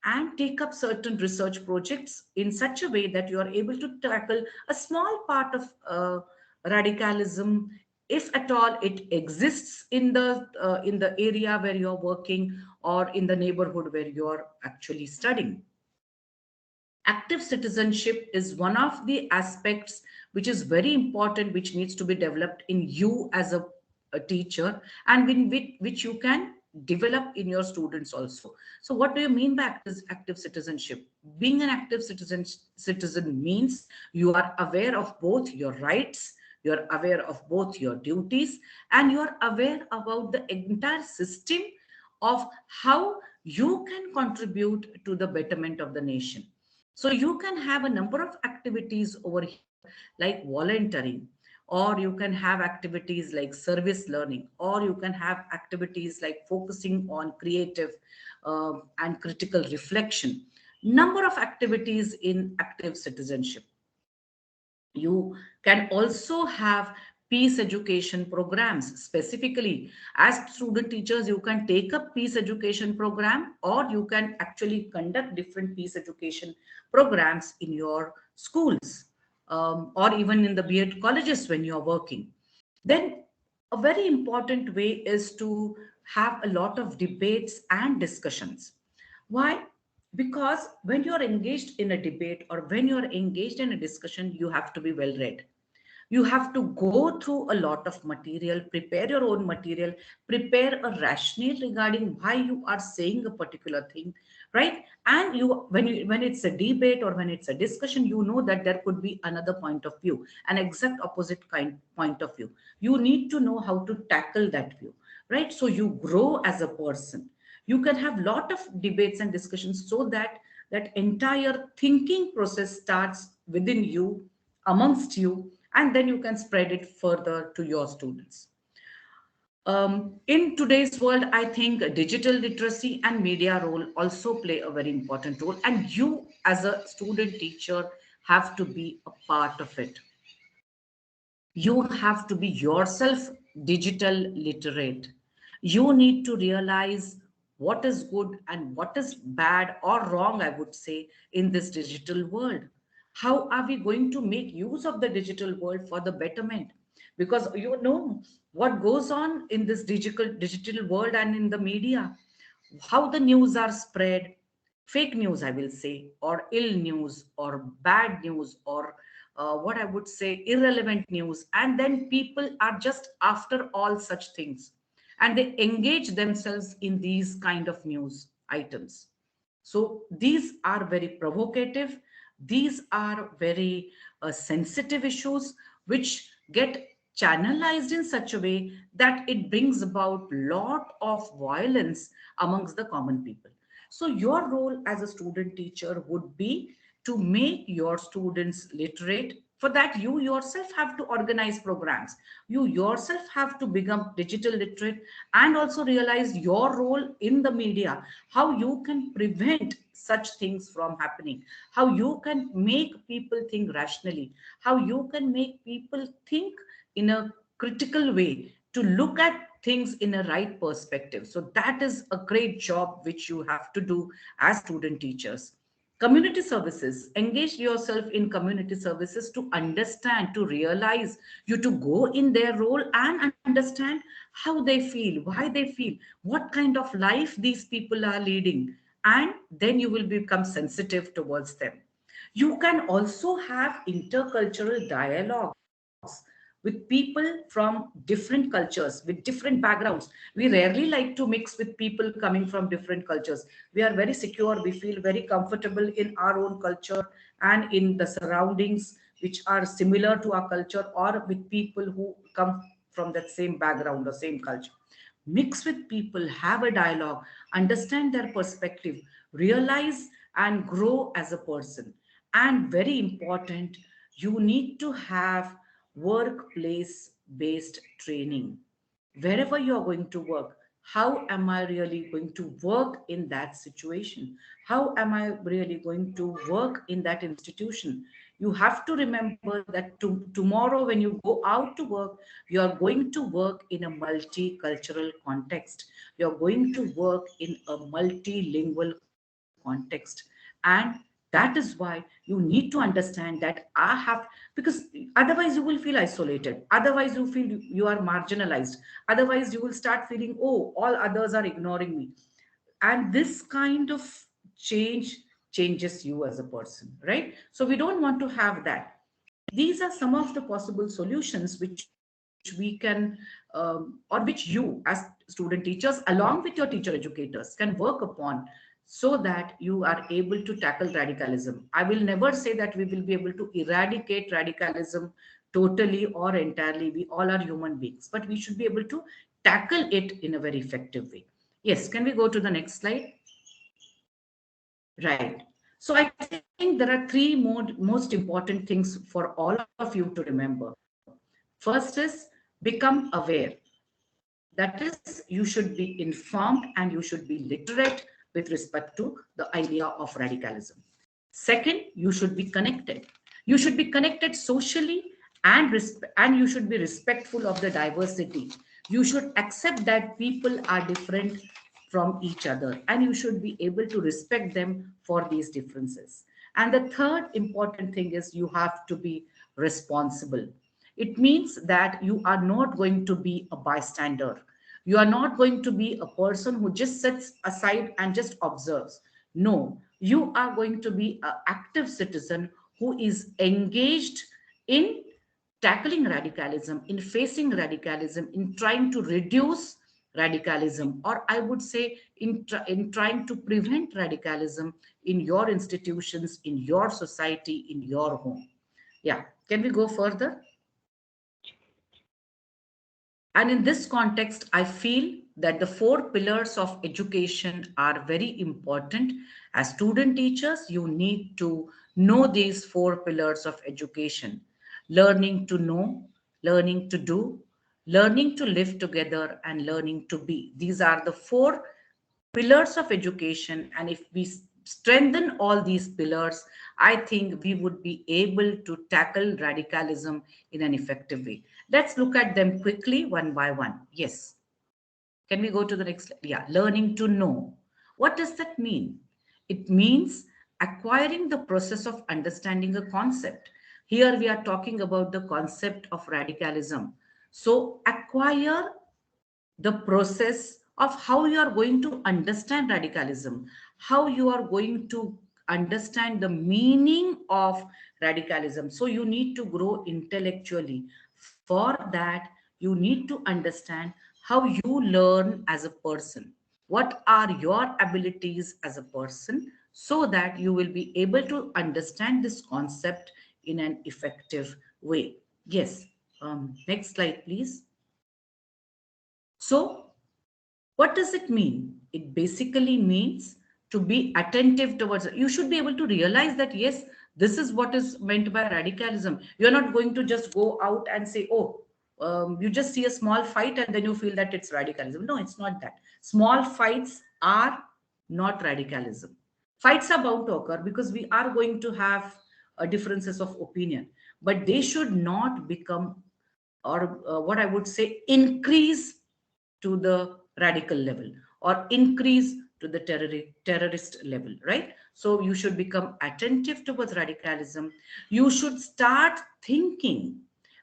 and take up certain research projects in such a way that you are able to tackle a small part of radicalism, if at all it exists in the area where you're working, or in the neighborhood where you're actually studying. Active citizenship is one of the aspects which is very important, which needs to be developed in you as a teacher, and which you can develop in your students also. So what do you mean by active citizenship? Being an active citizen means you are aware of both your rights, you're aware of both your duties, and you're aware about the entire system of how you can contribute to the betterment of the nation. So you can have a number of activities over here, like volunteering, or you can have activities like service learning, or you can have activities like focusing on creative and critical reflection. Number of activities in active citizenship. You can also have peace education programs. Specifically, as student teachers, you can take up peace education program, or you can actually conduct different peace education programs in your schools, or even in the B.Ed colleges when you're working. Then a very important way is to have a lot of debates and discussions. Why? Because when you're engaged in a debate, or when you're engaged in a discussion, you have to be well read. You have to go through a lot of material, prepare your own material, prepare a rationale regarding why you are saying a particular thing, right? And when it's a debate or when it's a discussion, you know that there could be another point of view, an exact opposite kind point of view. You need to know how to tackle that view, right? So you grow as a person. You can have lot of debates and discussions, so that that entire thinking process starts within you, amongst you, and then you can spread it further to your students. In today's world, I think digital literacy and media role also play a very important role, and you as a student teacher have to be a part of it. You have to be yourself digital literate. You need to realize what is good and what is bad or wrong, I would say, in this digital world. How are we going to make use of the digital world for the betterment? Because you know what goes on in this digital world and in the media, how the news are spread, fake news, I will say, or ill news, or bad news, or what I would say, irrelevant news. And then people are just after all such things, and they engage themselves in these kind of news items. So these are very provocative. These are very sensitive issues, which get channelized in such a way that it brings about lot of violence amongst the common people. So your role as a student teacher would be to make your students literate. For that, you yourself have to organize programs. You yourself have to become digital literate, and also realize your role in the media, how you can prevent such things from happening, how you can make people think rationally, how you can make people think in a critical way, to look at things in a right perspective. So that is a great job which you have to do as student teachers. Community services, engage yourself in community services to understand, to realize, you to go in their role and understand how they feel, why they feel, what kind of life these people are leading, and then you will become sensitive towards them. You can also have intercultural dialogues with people from different cultures, with different backgrounds. We rarely like to mix with people coming from different cultures. We are very secure, we feel very comfortable in our own culture and in the surroundings which are similar to our culture, or with people who come from that same background or same culture. Mix with people, have a dialogue, understand their perspective, realize and grow as a person. And very important, you need to have workplace based training. Wherever you are going to work, how am I really going to work in that situation? How am I really going to work in that institution? You have to remember that tomorrow when you go out to work, you are going to work in a multicultural context. You're going to work in a multilingual context. And that is why you need to understand that I have, because otherwise you will feel isolated. Otherwise you feel you are marginalized. Otherwise you will start feeling, oh, all others are ignoring me. And this kind of changes you as a person, right? So we don't want to have that. These are some of the possible solutions which we can or which you as student teachers along with your teacher educators can work upon, so that you are able to tackle radicalism. I will never say that we will be able to eradicate radicalism totally or entirely. We all are human beings, but we should be able to tackle it in a very effective way. Yes, can we go to the next slide? Right. So I think there are three most important things for all of you to remember. First is become aware. That is, you should be informed and you should be literate with respect to the idea of radicalism. Second, you should be connected. You should be connected socially and you should be respectful of the diversity. You should accept that people are different from each other and you should be able to respect them for these differences. And the third important thing is you have to be responsible. It means that you are not going to be a bystander. You are not going to be a person who just sits aside and just observes. No, you are going to be an active citizen who is engaged in tackling radicalism, in facing radicalism, in trying to reduce radicalism, or I would say in trying to prevent radicalism in your institutions, in your society, in your home. Yeah, can we go further? And in this context, I feel that the four pillars of education are very important. As student teachers, you need to know these four pillars of education: learning to know, learning to do, learning to live together, and learning to be. These are the four pillars of education. And if we strengthen all these pillars, I think we would be able to tackle radicalism in an effective way. Let's look at them quickly one by one. Yes. Can we go to the next? Yeah, learning to know. What does that mean? It means acquiring the process of understanding a concept. Here we are talking about the concept of radicalism. So acquire the process of how you are going to understand radicalism, how you are going to understand the meaning of radicalism. So you need to grow intellectually. For that, you need to understand how you learn as a person. What are your abilities as a person, so that you will be able to understand this concept in an effective way. Yes. Next slide, please. So what does it mean? It basically means to be attentive towards it. You should be able to realize that, yes, this is what is meant by radicalism. You're not going to just go out and say, oh, you just see a small fight and then you feel that it's radicalism. No, it's not that. Small fights are not radicalism. Fights are bound to occur because we are going to have differences of opinion, but they should not become, or what I would say, increase to the radical level or increase to the terrorist level, right? So you should become attentive towards radicalism. You should start thinking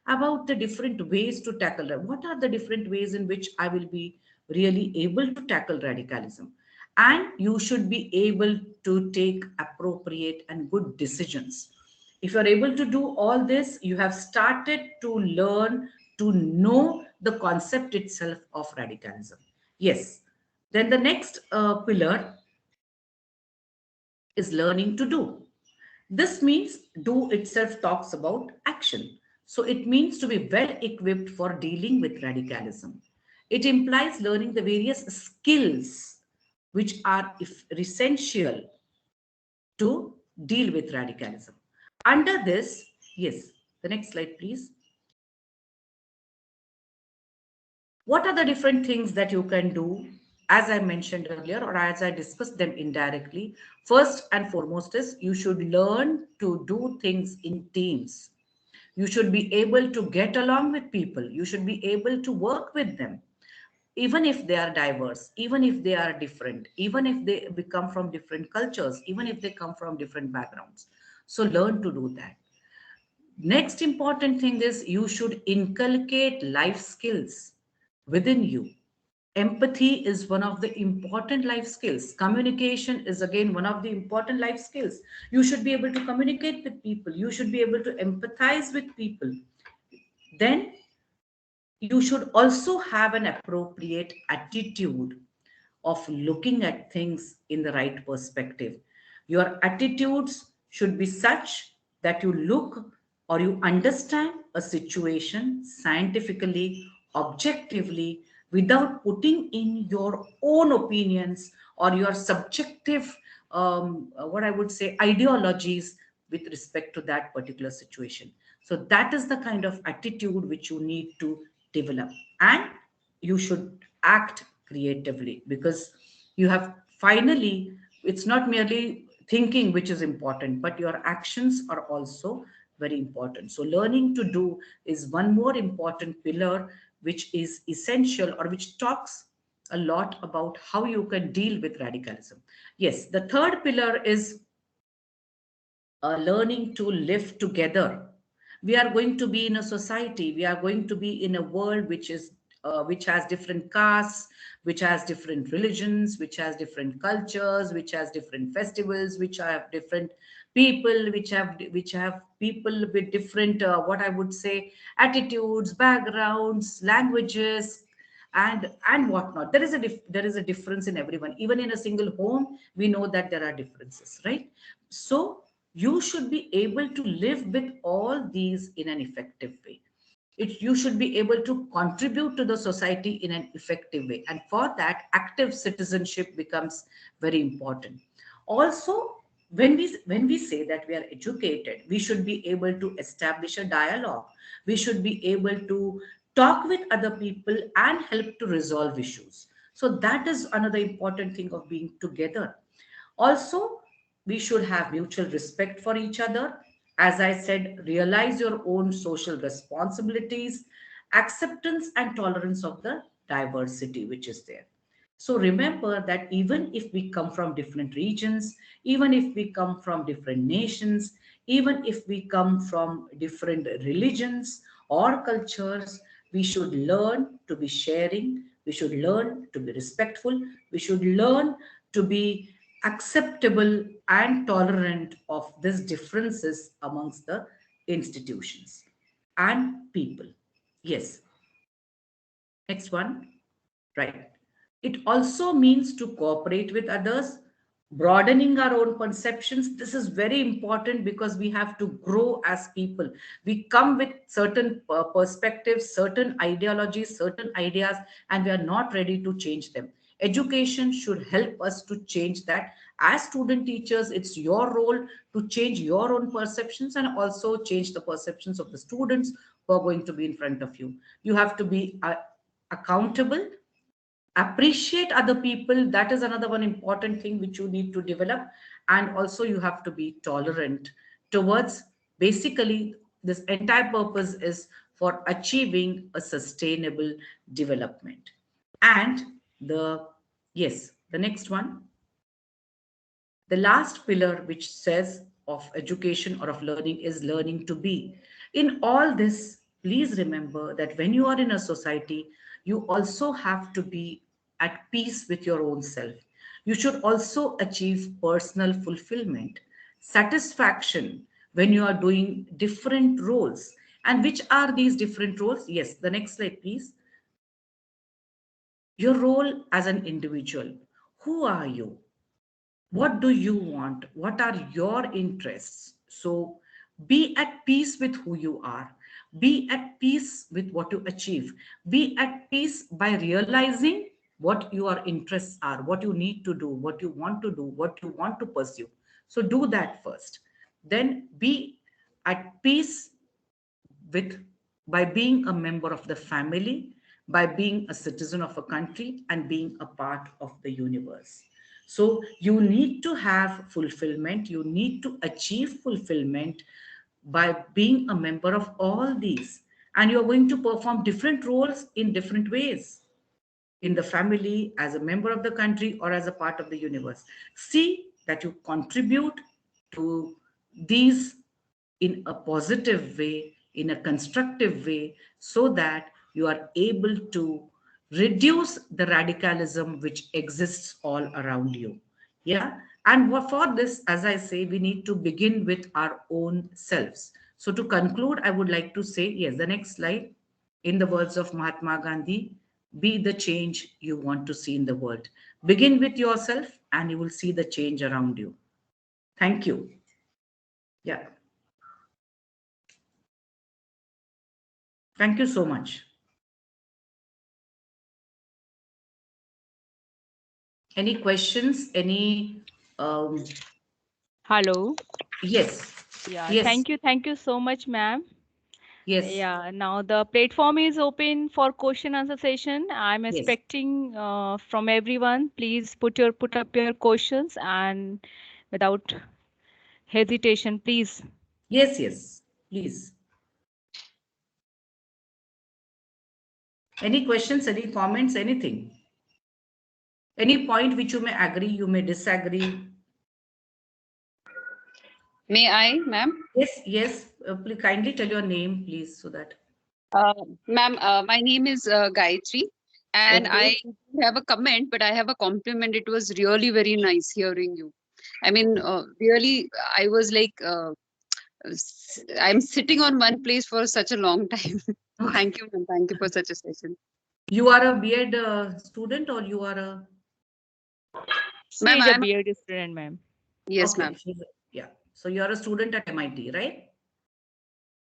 about the different ways to tackle it. What are the different ways in which I will be really able to tackle radicalism? And you should be able to take appropriate and good decisions. If you're able to do all this, you have started to learn to know the concept itself of radicalism. Yes. Then the next pillar is learning to do. This means do itself talks about action. So it means to be well equipped for dealing with radicalism. It implies learning the various skills which are essential to deal with radicalism. Under this, yes, the next slide, please. What are the different things that you can do? As I mentioned earlier, or as I discussed them indirectly, first and foremost is you should learn to do things in teams. You should be able to get along with people. You should be able to work with them, even if they are diverse, even if they are different, even if they come from different cultures, even if they come from different backgrounds. So learn to do that. Next important thing is you should inculcate life skills within you. Empathy is one of the important life skills. Communication is again one of the important life skills. You should be able to communicate with people. You should be able to empathize with people. Then you should also have an appropriate attitude of looking at things in the right perspective. Your attitudes should be such that you look or you understand a situation scientifically, objectively, without putting in your own opinions or your subjective, what I would say, ideologies with respect to that particular situation. So that is the kind of attitude which you need to develop. And you should act creatively, because you have finally, it's not merely thinking which is important, but your actions are also very important. So learning to do is one more important pillar which is essential, or which talks a lot about how you can deal with radicalism. Yes, the third pillar is learning to live together. We are going to be in a society, we are going to be in a world which has different castes, which has different religions, which has different cultures, which has different festivals, which have different people, which have people with different what I would say, attitudes, backgrounds, languages, and whatnot. There is a difference in everyone. Even in a single home, we know that there are differences, right? So you should be able to live with all these in an effective way. You should be able to contribute to the society in an effective way. And for that, active citizenship becomes very important. Also, when we say that we are educated, we should be able to establish a dialogue. We should be able to talk with other people and help to resolve issues. So that is another important thing of being together. Also, we should have mutual respect for each other. As I said, realize your own social responsibilities, acceptance and tolerance of the diversity which is there. So remember that even if we come from different regions, even if we come from different nations, even if we come from different religions or cultures, we should learn to be sharing, we should learn to be respectful, we should learn to be acceptable and tolerant of these differences amongst the institutions and people. Yes. Next one. Right. It also means to cooperate with others, broadening our own perceptions. This is very important because we have to grow as people. We come with certain perspectives, certain ideologies, certain ideas, and we are not ready to change them. Education should help us to change that. As student teachers, it's your role to change your own perceptions and also change the perceptions of the students who are going to be in front of you. You have to be accountable, appreciate other people. That is another one important thing which you need to develop. And also you have to be tolerant towards, basically this entire purpose is for achieving a sustainable development. And the, yes, the next one, The last pillar, which says of education or of learning, is learning to be. In all this, please remember that when you are in a society, you also have to be at peace with your own self. You should also achieve personal fulfillment, satisfaction when you are doing different roles. And which are these different roles? Yes, the next slide, please. Your role as an individual. Who are you? What do you want? What are your interests? So be at peace with who you are. Be at peace with what you achieve. Be at peace by realizing what your interests are, what you need to do, what you want to do, what you want to pursue. So do that first. Then be at peace with by being a member of the family, by being a citizen of a country, and being a part of the universe. So you need to have fulfillment, you need to achieve fulfillment by being a member of all these, and you're going to perform different roles in different ways, in the family, as a member of the country, or as a part of the universe. See that you contribute to these in a positive way, in a constructive way, so that you are able to reduce the radicalism which exists all around you. Yeah. And for this, as I say, we need to begin with our own selves. So to conclude, I would like to say, yes, the next slide, in the words of Mahatma Gandhi, be the change you want to see in the world. Begin with yourself and you will see the change around you. Thank you. Yeah. Thank you so much. Any questions? Any? Hello. Yes. Yeah, Yes. thank you so much, ma'am. Yes. Yeah, now the platform is open for question answer session. I'm Yes. expecting from everyone, please put up your questions and without hesitation, please. Yes, yes. Please. Any questions, any comments, anything? Any point which you may agree, you may disagree? May I, ma'am? Yes, yes. Please kindly tell your name, please, so that. Ma'am, my name is Gayatri, and Okay. I have a comment, but I have a compliment. It was really very nice hearing you. I mean, really, I was like, I'm sitting on one place for such a long time. Thank you, ma'am. Thank you for such a session. You are a B.Ed student, or you are a? She Ma'am, is a I'm B.Ed student, ma'am. yes, Okay. ma'am. Yeah. So you are a student at MIT, right?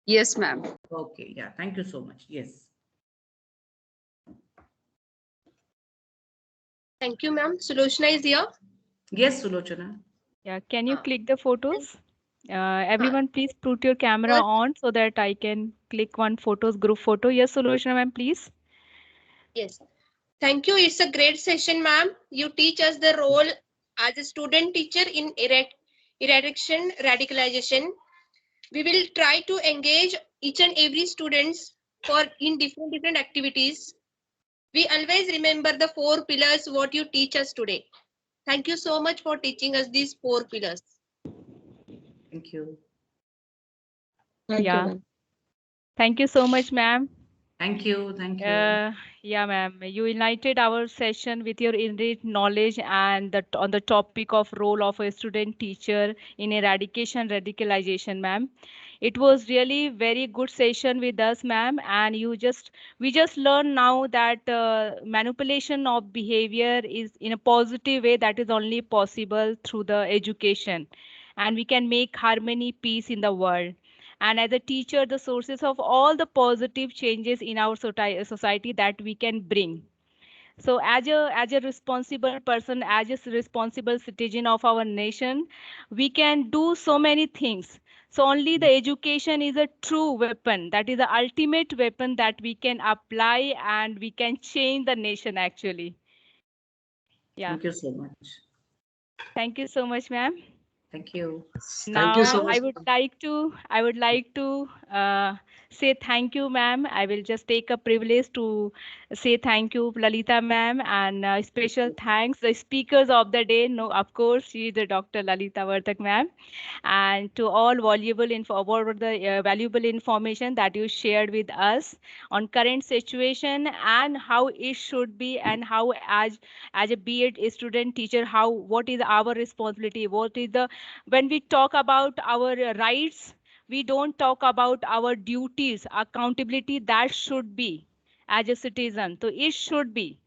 Yes, ma'am. Okay. Yeah. Thank you so much. Yes. Thank you, ma'am. Sulochana is here. Yes, Sulochana. Yeah, can you click the photos? Everyone, please put your camera on so that I can click one photos, group photo. Yes, Sulochana, ma'am, please. Yes. Thank you. It's a great session, ma'am. You teach us the role as a student teacher in erection radicalization. We will try to engage each and every students for in different activities. We always remember the 4 pillars what you teach us today. Thank you so much for teaching us these 4 pillars. Thank you. Thank you, ma'am. Thank you so much, ma'am. Thank you. Thank you. Yeah, ma'am. You united our session with your innate knowledge and on the topic of role of a student teacher in eradication radicalization, ma'am. It was really very good session with us, ma'am. And we just learned now that manipulation of behavior is in a positive way that is only possible through the education, and we can make harmony, peace in the world. And as a teacher, the sources of all the positive changes in our society that we can bring. So as a responsible person, as a responsible citizen of our nation, we can do so many things. So only the education is a true weapon, that is the ultimate weapon that we can apply and we can change the nation actually. Yeah. Thank you so much. Thank you so much, ma'am. Thank you. Now Thank you so much. I would like to say thank you, ma'am. I will just take a privilege to say thank you, Lalita ma'am, and special thanks the speakers of the day. No, of course, she is the Dr. Lalita Vartak ma'am, and to all valuable information that you shared with us on current situation and how it should be, and how as a B.Ed student teacher, how what is our responsibility, what is the when we talk about our rights, we don't talk about our duties, accountability that should be as a citizen. So it should be.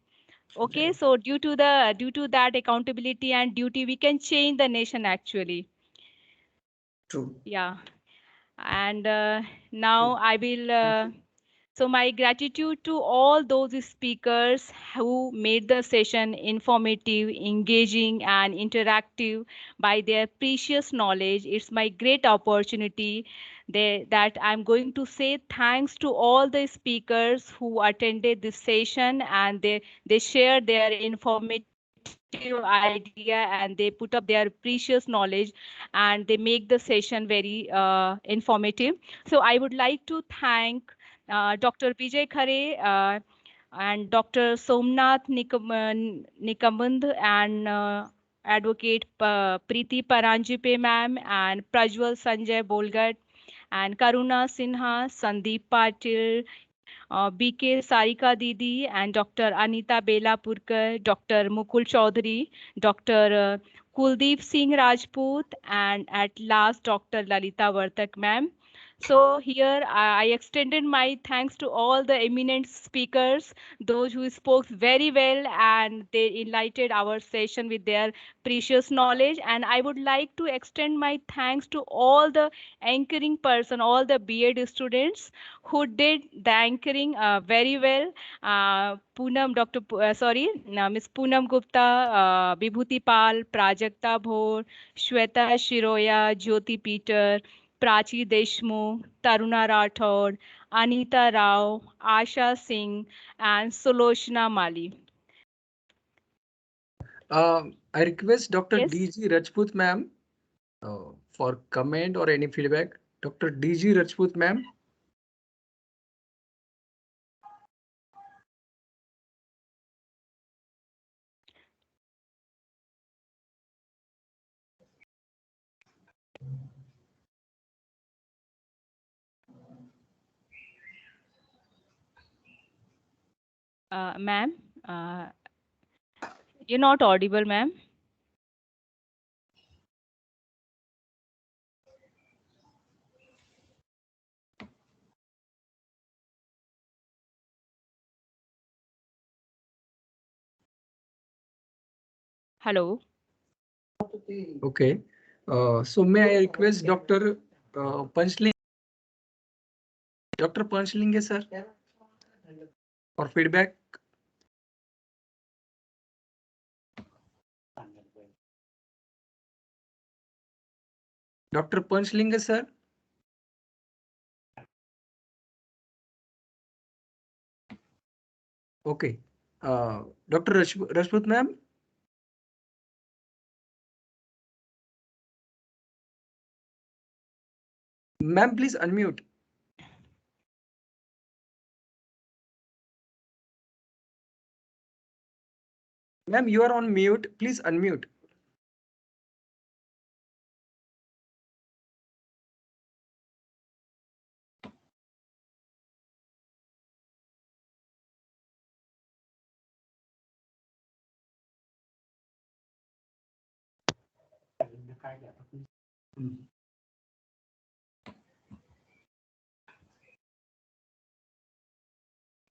Okay, so due to that accountability and duty, we can change the nation actually. True. Yeah. And now I will so my gratitude to all those speakers who made the session informative, engaging, and interactive by their precious knowledge. It's my great opportunity that I'm going to say thanks to all the speakers who attended this session, and they shared their informative idea, and they put up their precious knowledge, and they make the session very informative. So I would like to thank Dr. Vijay Khare and Dr. Somnath Nikamand and Advocate Preeti Paranjipe ma'am and Prajwal Sanjay Bolgat and Karuna Sinha, Sandeep Patil, B.K. Sarika Didi and Dr. Anita Belapurkar, Dr. Mukul Chaudhary, Dr. Kuldeep Singh Rajput, and at last Dr. Lalita Vartak ma'am. So here I extended my thanks to all the eminent speakers, those who spoke very well, and they enlightened our session with their precious knowledge. And I would like to extend my thanks to all the anchoring person, all the B.Ed students who did the anchoring very well. Poonam, Miss Poonam Gupta, Vibhuti Pal, Prajakta Bhor, Shweta Shiroya, Jyoti Peter, Prachi Deshmukh, Taruna Rathod, Anita Rao, Asha Singh, and Solochna Mali. I request Dr. Yes. D.G. Rajput ma'am for comment or any feedback. Dr. D.G. Rajput ma'am. Ma'am, you're not audible, ma'am. Hello. Okay. So may I request Dr. Panchling? Dr. Panchlinge sir for feedback. Dr. Panchlinge sir. Okay. Dr. Rajput ma'am. Ma'am, please unmute. Ma'am, you are on mute. Please unmute.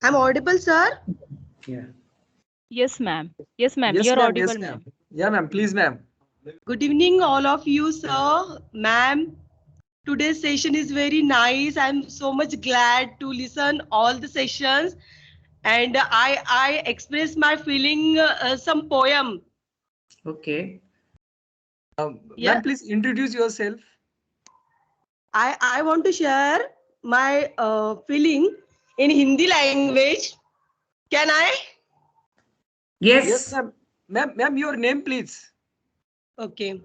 I'm audible, sir? Yeah. Yes, ma'am. Yes, ma'am. Yes, You're ma'am. audible, Yes, ma'am. ma'am. Yeah, ma'am. Please, ma'am. Good evening, all of you, sir, ma'am. Today's session is very nice. I'm so much glad to listen all the sessions, and I express my feeling some poem. Okay. Yeah. Ma'am, please introduce yourself. I want to share my feeling in Hindi language. Can I? Yes. Yes, ma'am. Ma'am, your name, please. Okay.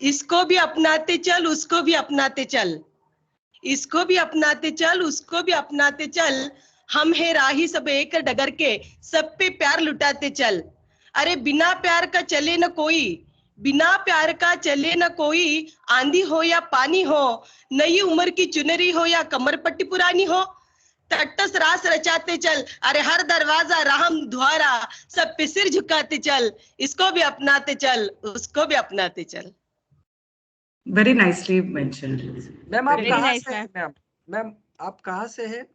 इसको भी अपनाते चल, उसको भी अपनाते चल. इसको भी अपनाते चल, उसको भी अपनाते चल, हम है राही सब एक डगर के, सब पे प्यार लुटाते चल। अरे बिना प्यार का चले न कोई, बिना प्यार का चले न कोई, आंधी हो या पानी हो, नई उम्र की चुनरी हो या कमर पट्टी पुरानी हो, तटस्थ रास रचाते चल, अरे हर दरवाजा राहम द्वारा, सब पे सिर झुकाते चल, इसको भी अपनाते चल, उसको भी अपनाते चल। Very nicely mentioned. मैम आप Very कहाँ nice, से हैं? ma'am. मैम आप कहाँ से हैं?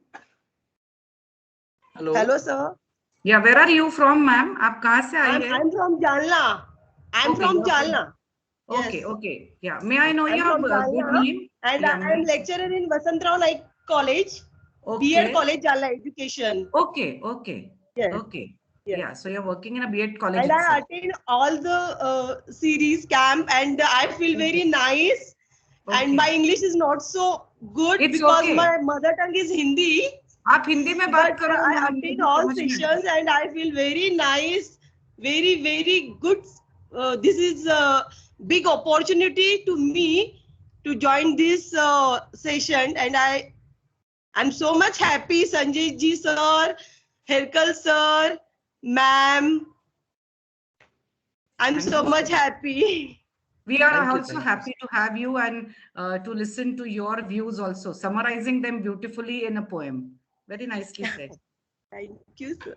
Hello hello sir, Yeah, where are you from, ma'am? आप कहाँ से आई हैं? I'm from Jalna. I'm Okay, from you're from- Jalna. Okay, Yes. okay. Yeah. May I know I'm your from good Jalna, name? and Yeah, I am lecturer in Vasantrao Naik College, B.Ed Okay. College, Jalna Education. Okay, okay. Yes. Okay. Yes. Yeah, so you're working in a B.Ed college And I itself. attend all the series camp, and I feel very nice. And Okay. my English is not so good It's because okay. my mother tongue is Hindi. आप हिंदी में बात But करो I हम attend मुझे all समझ में sessions आएगा। and I feel very nice, very good. This is a big opportunity to me to join this session, and I'm so much happy. Sanjay ji sir, Herkal sir, ma'am, I'm Thank so you much happy. We are Thank you, also thank you. happy to have you and to listen to your views also, summarizing them beautifully in a poem. Very nicely said. Thank you, sir.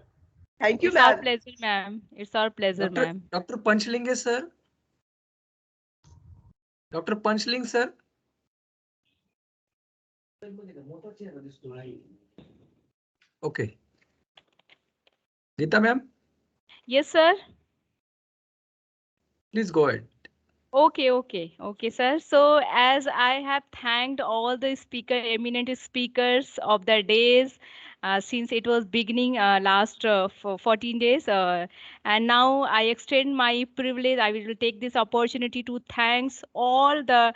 Thank you, It's our ma'am. pleasure, ma'am. It's our pleasure, ma'am. Dr. Panchlinge sir. Dr. Panchling sir. Okay. Geeta ma'am, Yes, sir. please go ahead. Okay, sir. So as I have thanked all the eminent speakers of the days, since it was beginning last for 14 days, and now I extend my privilege. I will take this opportunity to thanks all the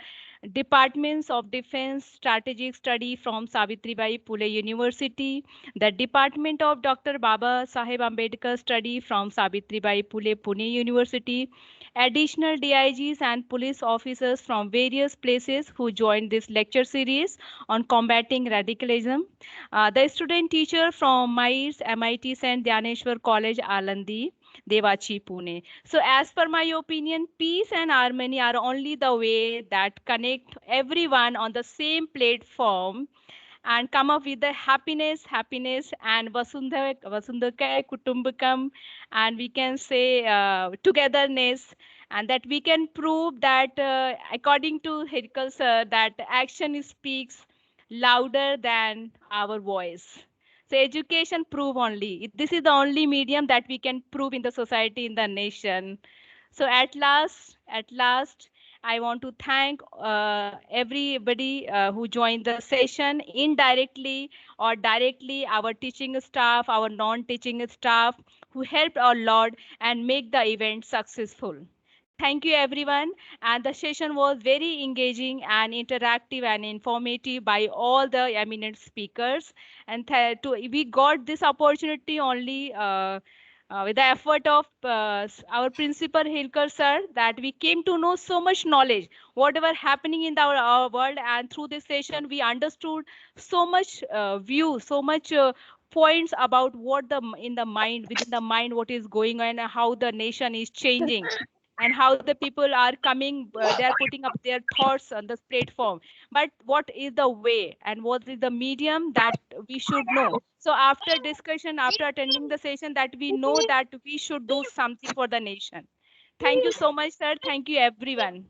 departments of defense strategic study from Savitribai Phule University, the department of Dr. Baba Saheb Ambedkar study from Savitribai Phule Pune University, additional DIGs and police officers from various places who joined this lecture series on combating radicalism. The student teacher from MAEER's MIT St. Dnyaneshwar College, Alandi, Devachi, Pune. So as per my opinion, peace and harmony are only the way that connect everyone on the same platform and come up with the happiness and vasundhaka kutumbakam, and we can say togetherness, and that we can prove that according to Hirkal sir, that action speaks louder than our voice. So education prove only. This is the only medium that we can prove in the society, in the nation. So at last, I want to thank everybody who joined the session indirectly or directly, our teaching staff, our non-teaching staff who helped a lot and make the event successful. Thank you, everyone. And the session was very engaging and interactive and informative by all the eminent speakers. And we got this opportunity only with the effort of our principal Hilkar sir, that we came to know so much knowledge, whatever happening in our world. And through this session, we understood so much view, so much points about what within the mind, what is going on, and how the nation is changing, and how the people are coming, they are putting up their thoughts on this platform. But what is the way and what is the medium that we should know? So after discussion, after attending the session, that we know that we should do something for the nation. Thank you so much, sir. Thank you, everyone.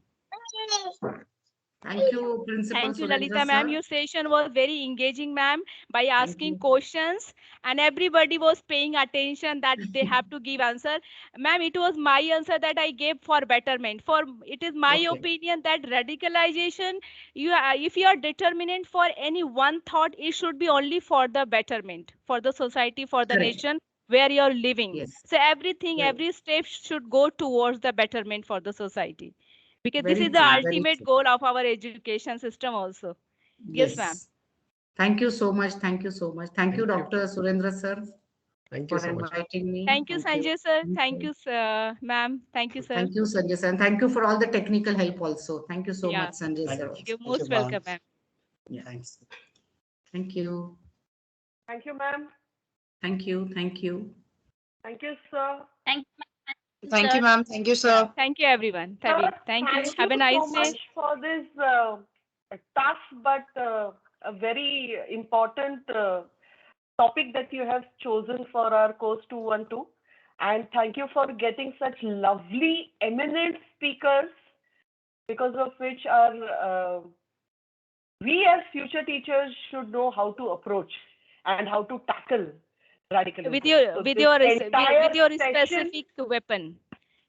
Thank you, Principal Thank you, Surendra Lalita ma'am. sir. Your session was very engaging, ma'am, by asking you. questions, and everybody was paying attention that they have to give answer. Ma'am, it was my answer that I gave for betterment. For it is my opinion that radicalization, if you are determined for any one thought, it should be only for the betterment, for the society, for the Correct. nation where you're living. Yes. So everything, Right. every step should go towards the betterment for the society, because this Very is the true, very ultimate true. goal of our education system also. Yes, ma'am. Thank you so much. Thank you so much. Thank you, Dr. Surendra sir, Thank you for so much. inviting me. Thank you, Sanjay sir. Thank you, ma'am. Thank you, sir. Thank you, Sanjay sir. And thank you for all the technical help also. Thank you so Yeah. much, Sanjay sir. You're most welcome, ma'am. Yeah, thanks. Thank you. Thank you, ma'am. Thank you. Thank you. Thank you, sir. Thank Thank you, ma'am. Thank you, sir. Thank you, everyone. Sir, Thank you. thank Have a you nice so day. much for this tough but a very important topic that you have chosen for our course 212. And thank you for getting such lovely, eminent speakers, because of which our we as future teachers should know how to approach and how to tackle radicalism. With your So with this your entire with your session, specific weapon,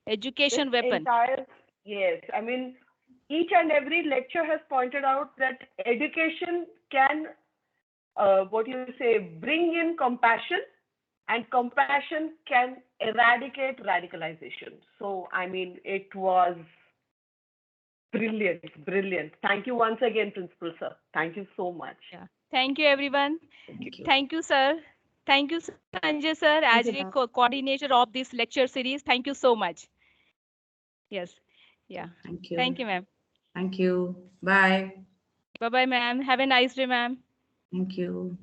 education this weapon. entire, yes, I mean, each and every lecture has pointed out that education can, what you say, bring in compassion, and compassion can eradicate radicalization. So, I mean, it was brilliant, brilliant. Thank you once again, Principal Sir. Thank you so much. Yeah. Thank you, everyone. Thank you. Thank you, sir. Thank you, Sanjay sir, as you, the ma'am. coordinator of this lecture series. Thank you so much. Yes. Yeah. Thank you. Thank you, ma'am. Thank you. Bye. Bye-bye, ma'am. Have a nice day, ma'am. Thank you.